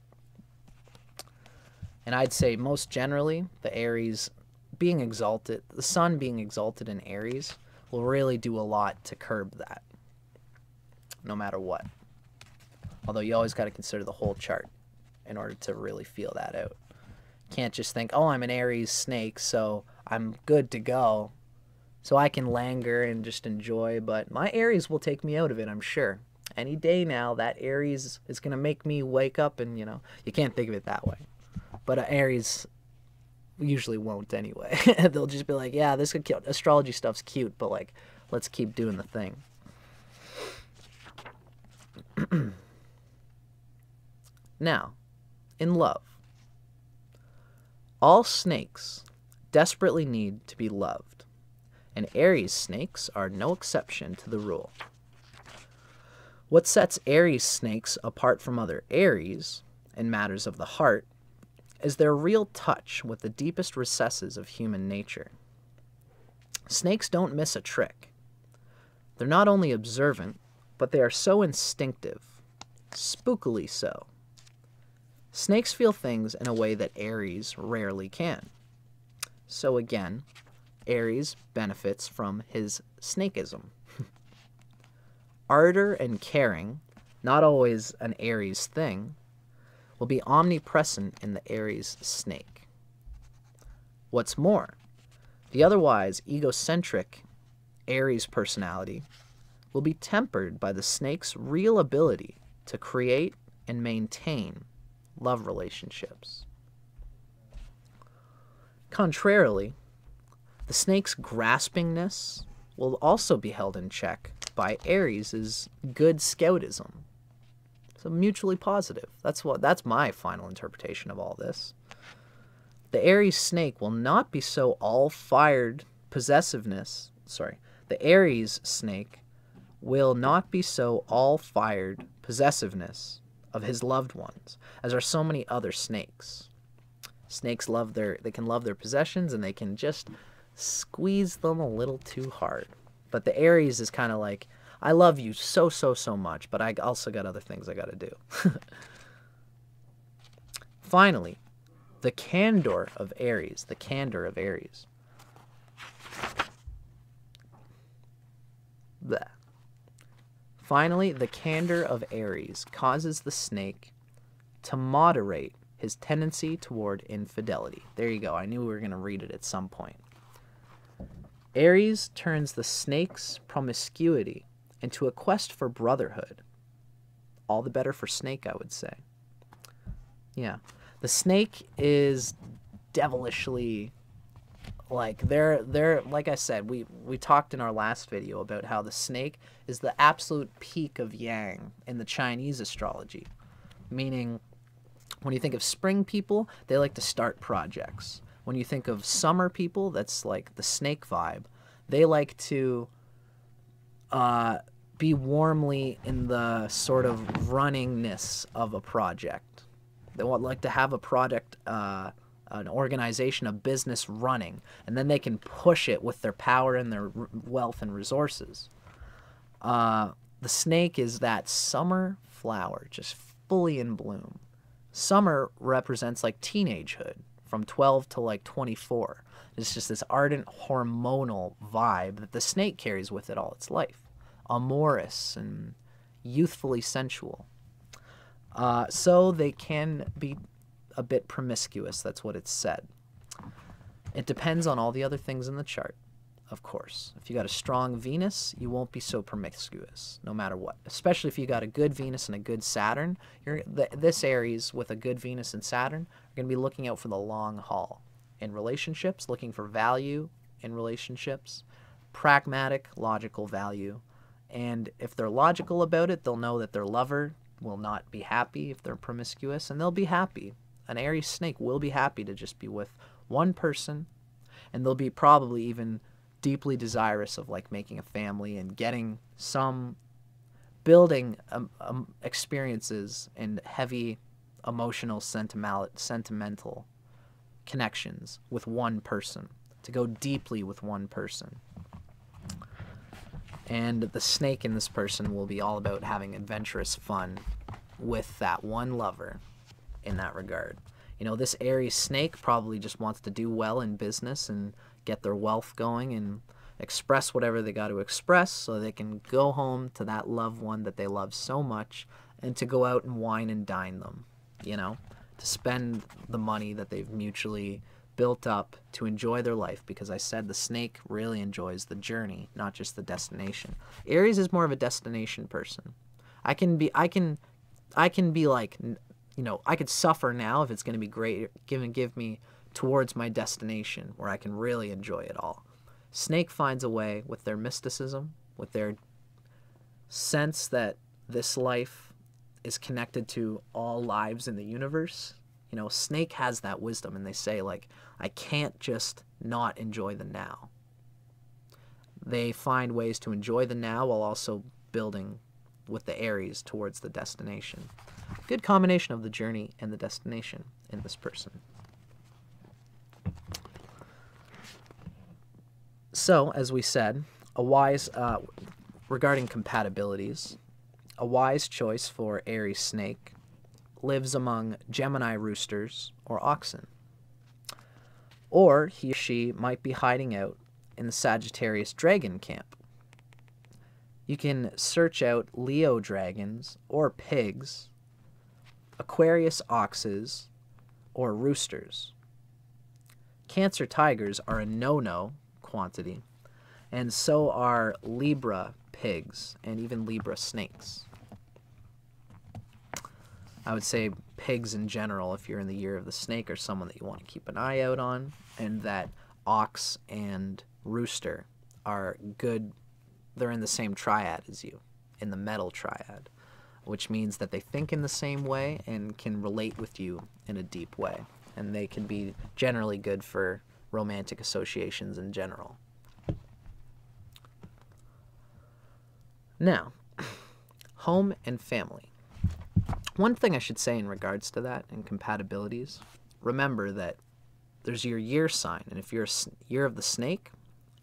And I'd say most generally, the Aries being exalted, the sun being exalted in Aries will really do a lot to curb that, no matter what. Although you always got to consider the whole chart in order to really feel that out. Can't just think, oh, I'm an Aries snake, so I'm good to go, so I can languor and just enjoy, but my Aries will take me out of it, I'm sure. Any day now, that Aries is going to make me wake up and, you know, you can't think of it that way. But an Aries usually won't anyway. They'll just be like, yeah, this astrology stuff's cute, but like, let's keep doing the thing. Now, in love, all snakes desperately need to be loved, and Aries snakes are no exception to the rule. What sets Aries snakes apart from other Aries in matters of the heart is their real touch with the deepest recesses of human nature. Snakes don't miss a trick. They're not only observant, but they are so instinctive, spookily so. Snakes feel things in a way that Aries rarely can. So again, Aries benefits from his snakeism. Ardor and caring, not always an Aries thing, will be omnipresent in the Aries snake. What's more, the otherwise egocentric Aries personality will be tempered by the snake's real ability to create and maintain love relationships. Contrarily, the snake's graspingness will also be held in check by Aries' good scoutism. So mutually positive. That's my final interpretation of all this. The Aries snake will not be so all-fired possessiveness. The Aries snake will not be so all-fired possessiveness of his loved ones, as are so many other snakes. Snakes they can love their possessions, and they can just squeeze them a little too hard. But the Aries is kind of like, I love you so much, but I also got other things I got to do. Finally, the candor of Aries. The candor of Aries. Blech. Finally, the candor of Aries causes the snake to moderate his tendency toward infidelity. There you go. I knew we were going to read it at some point. Aries turns the snake's promiscuity into a quest for brotherhood. All the better for snake, I would say. Yeah. The snake is devilishly, like, they're like I said, we talked in our last video about how the snake is the absolute peak of yang in the Chinese astrology. Meaning, when you think of spring people, they like to start projects. When you think of summer people, that's like the snake vibe. They like to be warmly in the sort of runningness of a project. They like to have a product, an organization, a business running, and then they can push it with their power and their wealth and resources. The snake is that summer flower, just fully in bloom. Summer represents like teenagehood, from 12 to like 24. It's just this ardent hormonal vibe that the snake carries with it all its life. Amorous and youthfully sensual. So they can be a bit promiscuous, that's what it's said. It depends on all the other things in the chart, of course. If you got a strong Venus, you won't be so promiscuous, no matter what. Especially if you got a good Venus and a good Saturn. This Aries with a good Venus and Saturn are going to be looking out for the long haul. In relationships, looking for value in relationships, pragmatic, logical value. And if they're logical about it, they'll know that their lover will not be happy if they're promiscuous, and they'll be happy. An Aries snake will be happy to just be with one person, and they'll be probably even deeply desirous of like making a family and getting some building experiences and heavy emotional sentimental connections with one person, to go deeply with one person. And the snake in this person will be all about having adventurous fun with that one lover in that regard. You know, this Aries snake probably just wants to do well in business and get their wealth going and express whatever they got to express so they can go home to that loved one that they love so much and to go out and wine and dine them, you know, to spend the money that they've mutually built up to enjoy their life, because I said the snake really enjoys the journey, not just the destination. Aries is more of a destination person. I can be like, you know, I could suffer now if it's going to be great, give me towards my destination where I can really enjoy it all. Snake finds a way with their mysticism, with their sense that this life is connected to all lives in the universe. You know, Snake has that wisdom, and they say, like, I can't just not enjoy the now. They find ways to enjoy the now while also building with the Aries towards the destination. Good combination of the journey and the destination in this person. So, as we said, a wise, regarding compatibilities, a wise choice for Aries Snake lives among Gemini roosters or oxen. Or he or she might be hiding out in the Sagittarius dragon camp. You can search out Leo dragons or pigs, Aquarius oxes, or roosters. Cancer tigers are a no-no quantity, and so are Libra pigs and even Libra snakes. I would say pigs in general, if you're in the year of the snake, are someone that you want to keep an eye out on, and that ox and rooster are good. They're in the same triad as you, in the metal triad, which means that they think in the same way and can relate with you in a deep way. And they can be generally good for romantic associations in general. Now, home and family. One thing I should say in regards to that and compatibilities, remember that there's your year sign, and if you're a year of the snake,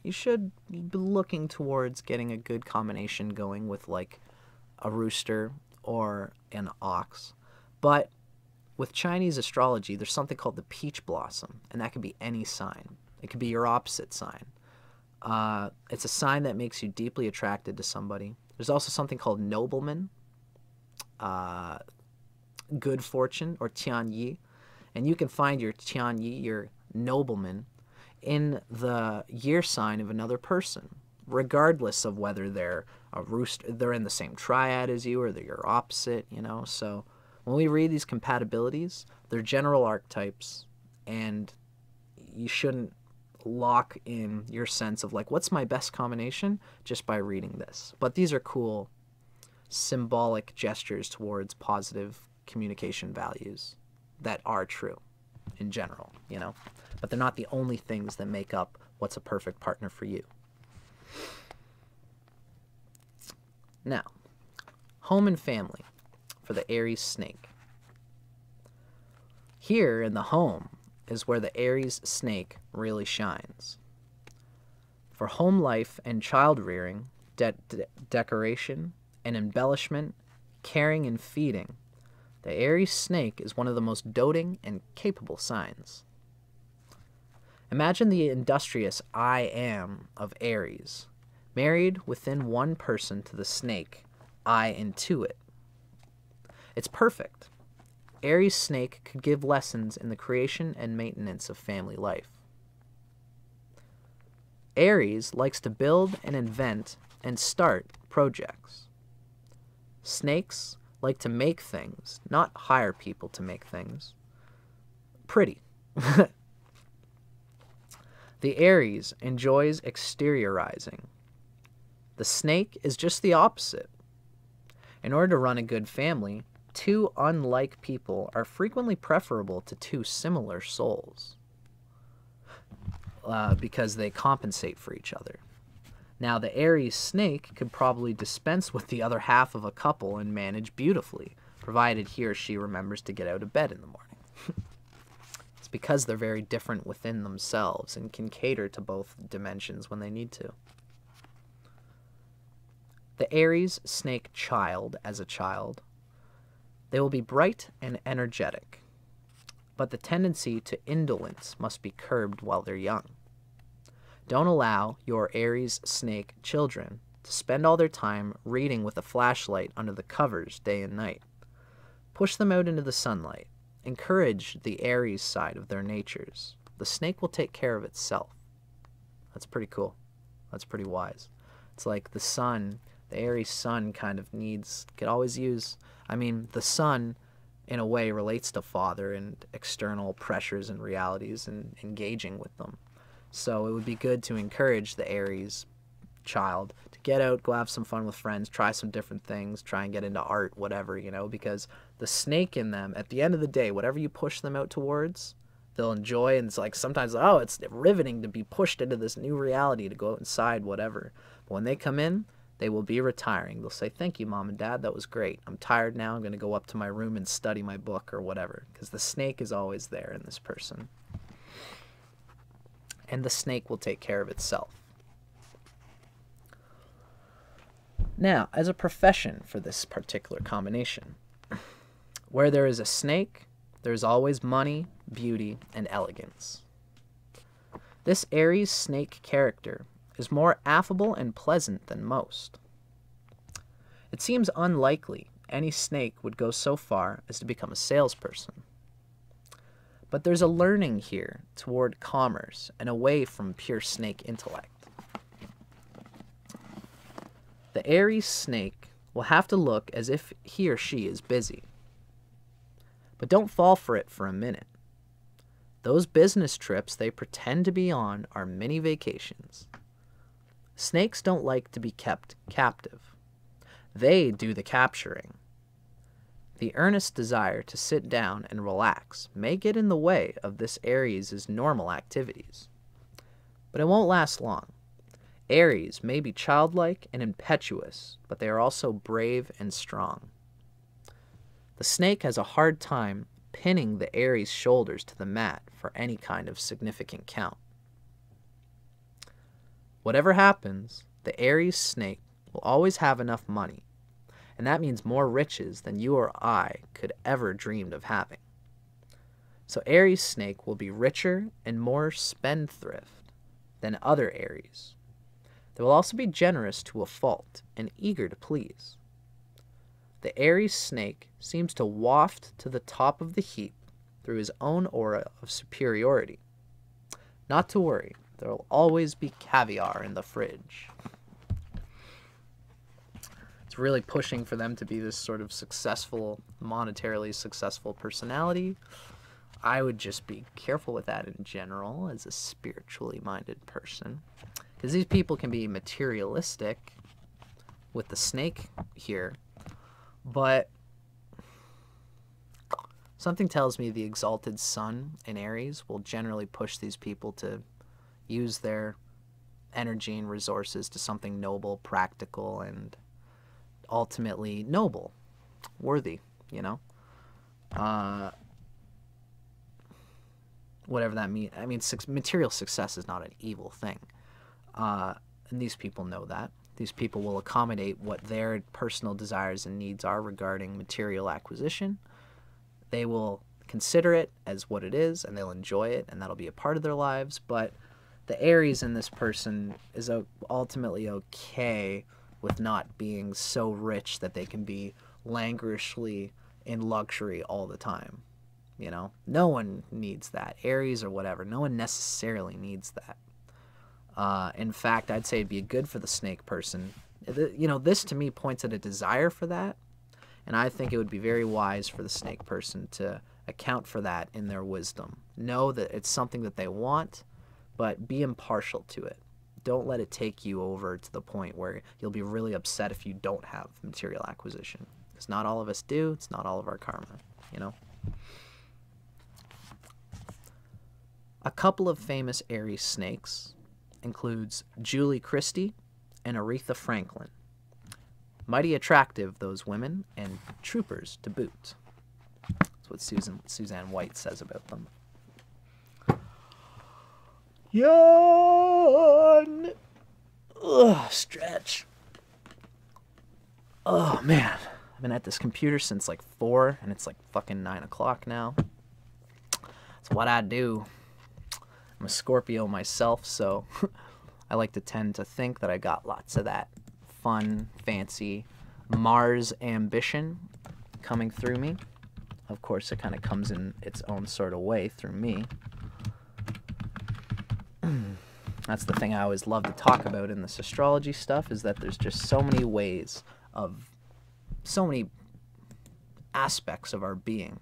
you should be looking towards getting a good combination going with like a rooster or an ox. But with Chinese astrology, there's something called the peach blossom, and that could be any sign. It could be your opposite sign. It's a sign that makes you deeply attracted to somebody. There's also something called nobleman, good fortune, or Tianyi, and you can find your Tianyi, your nobleman, in the year sign of another person, regardless of whether they're a rooster, they're in the same triad as you, or they're your opposite, you know. So when we read these compatibilities, they're general archetypes, and you shouldn't lock in your sense of like, what's my best combination, just by reading this. But these are cool symbolic gestures towards positive communication values that are true in general, you know, but they're not the only things that make up what's a perfect partner for you. Now, home and family for the Aries Snake. Here in the home is where the Aries Snake really shines. For home life and child rearing, decoration and embellishment, caring and feeding, the Aries Snake is one of the most doting and capable signs. Imagine the industrious I am of Aries, married within one person to the snake, I intuit. It's perfect. Aries Snake could give lessons in the creation and maintenance of family life. Aries likes to build and invent and start projects. Snakes like to make things, not hire people to make things. Pretty. The Aries enjoys exteriorizing. The snake is just the opposite. In order to run a good family, two unlike people are frequently preferable to two similar souls, because they compensate for each other. Now, the Aries Snake could probably dispense with the other half of a couple and manage beautifully, provided he or she remembers to get out of bed in the morning. It's because they're very different within themselves and can cater to both dimensions when they need to. The Aries Snake child as a child, they will be bright and energetic, but the tendency to indolence must be curbed while they're young. Don't allow your Aries Snake children to spend all their time reading with a flashlight under the covers day and night. Push them out into the sunlight. Encourage the Aries side of their natures. The snake will take care of itself. That's pretty cool. That's pretty wise. It's like the sun, the Aries sun kind of needs, could always use, I mean, the sun in a way, relates to father and external pressures and realities and engaging with them. So it would be good to encourage the Aries child to get out, go have some fun with friends, try some different things, try and get into art, whatever, you know, because the snake in them, at the end of the day, whatever you push them out towards, they'll enjoy. And it's like sometimes, oh, it's riveting to be pushed into this new reality, to go out inside, whatever. But when they come in, they will be retiring. They'll say, thank you, Mom and Dad, that was great. I'm tired now. I'm going to go up to my room and study my book or whatever, because the snake is always there in this person. And the snake will take care of itself. Now, as a profession for this particular combination, where there is a snake, there's always money, beauty, and elegance. This Aries snake character is more affable and pleasant than most. It seems unlikely any snake would go so far as to become a salesperson. But there's a learning here toward commerce and away from pure snake intellect. The Aries snake will have to look as if he or she is busy. But don't fall for it for a minute. Those business trips they pretend to be on are mini vacations. Snakes don't like to be kept captive. They do the capturing. The earnest desire to sit down and relax may get in the way of this Aries' normal activities. But it won't last long. Aries may be childlike and impetuous, but they are also brave and strong. The snake has a hard time pinning the Aries' shoulders to the mat for any kind of significant count. Whatever happens, the Aries snake will always have enough money, and that means more riches than you or I could ever dreamed of having. So Aries snake will be richer and more spendthrift than other Aries. They will also be generous to a fault and eager to please. The Aries snake seems to waft to the top of the heap through his own aura of superiority. Not to worry, there will always be caviar in the fridge. It's really pushing for them to be this sort of successful, monetarily successful personality. I would just be careful with that in general as a spiritually minded person. Because these people can be materialistic with the snake here, but something tells me the exalted sun in Aries will generally push these people to use their energy and resources to something noble, practical, and ultimately noble, worthy, you know? Whatever that means. I mean, material success is not an evil thing. And these people know that. These people will accommodate what their personal desires and needs are regarding material acquisition. They will consider it as what it is, and they'll enjoy it, and that'll be a part of their lives. But the Aries in this person is ultimately okay with not being so rich that they can be languishly in luxury all the time. You know, no one needs that. Aries or whatever, no one necessarily needs that. In fact, I'd say it'd be good for the snake person. You know, this to me points at a desire for that, and I think it would be very wise for the snake person to account for that in their wisdom. Know that it's something that they want, but be impartial to it. Don't let it take you over to the point where you'll be really upset if you don't have material acquisition. Because not all of us do. It's not all of our karma, you know? A couple of famous Aries snakes includes Julie Christie and Aretha Franklin. Mighty attractive, those women, and troopers to boot. That's what Suzanne White says about them. Yawn! Ugh, stretch. Oh, man. I've been at this computer since like 4, and it's like fucking 9 o'clock now. That's what I do. I'm a Scorpio myself, so I like to tend to think that I got lots of that fun, fancy Mars ambition coming through me. Of course, it kind of comes in its own sort of way through me. That's the thing I always love to talk about in this astrology stuff, is that there's just so many ways of, so many aspects of our being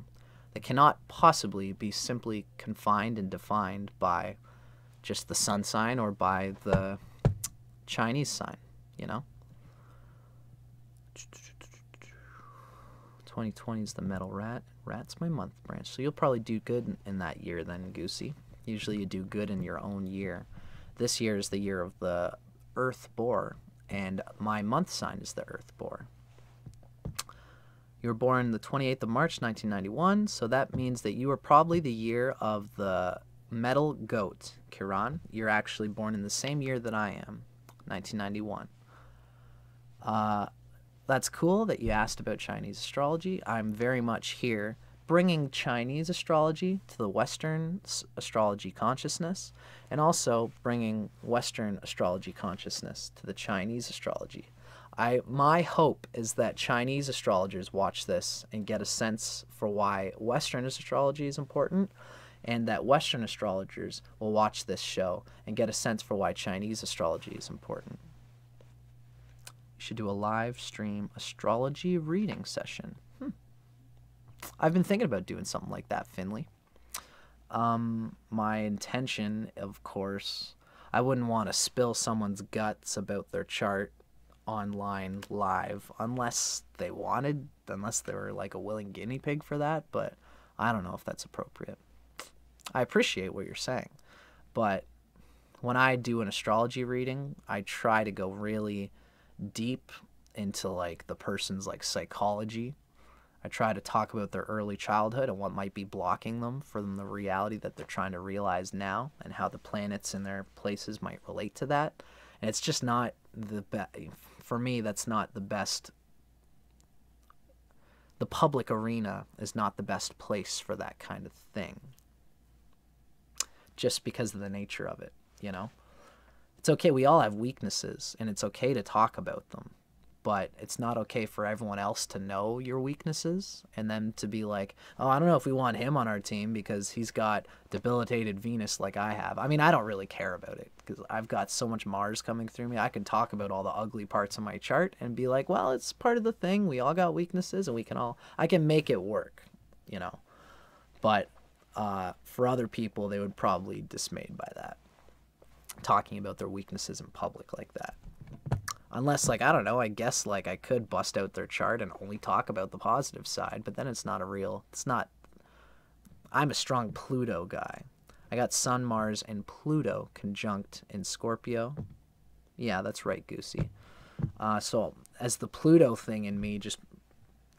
that cannot possibly be simply confined and defined by just the sun sign or by the Chinese sign, you know? 2020 is the metal rat. Rat's my month branch. So you'll probably do good in that year then, Goosey. Usually you do good in your own year. This year is the year of the Earth Boar, and my month sign is the Earth Boar. You were born the 28th of March, 1991, so that means that you are probably the year of the metal goat, Kiran. You're actually born in the same year that I am, 1991. That's cool that you asked about Chinese astrology. I'm very much here bringing Chinese astrology to the Western astrology consciousness, and also bringing Western astrology consciousness to the Chinese astrology. My hope is that Chinese astrologers watch this and get a sense for why Western astrology is important, and that Western astrologers will watch this show and get a sense for why Chinese astrology is important. You should do a live stream astrology reading session. I've been thinking about doing something like that, Finley. My intention, of course, I wouldn't want to spill someone's guts about their chart online live unless they wanted, unless they were like a willing guinea pig for that, but I don't know if that's appropriate. I appreciate what you're saying, but when I do an astrology reading, I try to go really deep into like the person's like psychology. I try to talk about their early childhood and what might be blocking them from the reality that they're trying to realize now, and how the planets in their places might relate to that. And it's just not the best. For me, that's not the best. The public arena is not the best place for that kind of thing, just because of the nature of it, you know? It's okay, we all have weaknesses, and it's okay to talk about them, but it's not okay for everyone else to know your weaknesses and then to be like, oh, I don't know if we want him on our team because he's got debilitated Venus like I have. I mean, I don't really care about it because I've got so much Mars coming through me. I can talk about all the ugly parts of my chart and be like, well, it's part of the thing. We all got weaknesses, and I can make it work, you know? But for other people, they would probably be dismayed by that, talking about their weaknesses in public like that. Unless, like, I don't know, I guess, like, I could bust out their chart and only talk about the positive side, but then it's not I'm a strong Pluto guy. I got Sun, Mars, and Pluto conjunct in Scorpio. Yeah, that's right, Goosey. So, as the Pluto thing in me, just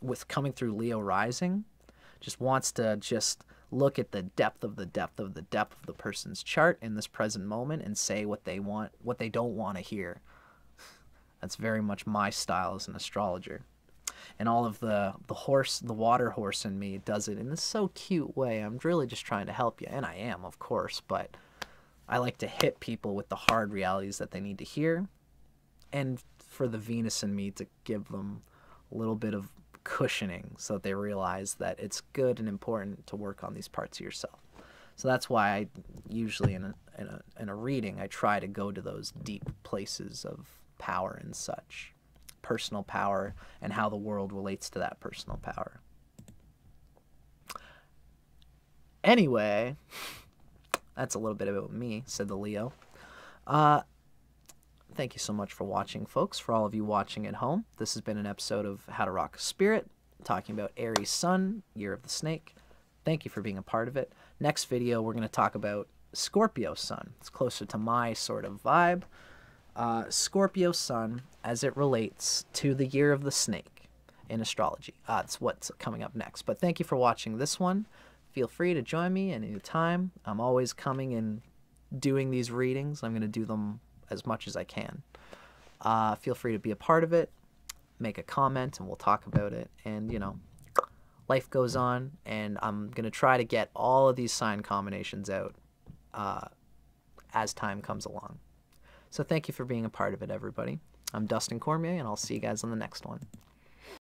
with coming through Leo rising, just wants to just look at the depth of the person's chart in this present moment and say what they want, what they don't want to hear. That's very much my style as an astrologer. And all of the water horse in me does it in this so cute way. I'm really just trying to help you, and I am, of course, but I like to hit people with the hard realities that they need to hear, and for the Venus in me to give them a little bit of cushioning so that they realize that it's good and important to work on these parts of yourself. So that's why I usually in a reading, I try to go to those deep places of power and such, personal power, and how the world relates to that personal power. Anyway, that's a little bit about me, said the Leo. Thank you so much for watching, folks. For all of you watching at home, this has been an episode of How to Rock a Spirit, talking about Aries Sun, Year of the Snake. Thank you for being a part of it. Next video, we're going to talk about Scorpio Sun. It's closer to my sort of vibe. Scorpio Sun as it relates to the Year of the Snake in astrology. That's what's coming up next. But thank you for watching this one. Feel free to join me any time. I'm always coming and doing these readings. I'm going to do them as much as I can. Feel free to be a part of it. Make a comment and we'll talk about it. And, you know, life goes on, and I'm going to try to get all of these sign combinations out as time comes along. So thank you for being a part of it, everybody. I'm Dustin Cormier, and I'll see you guys on the next one.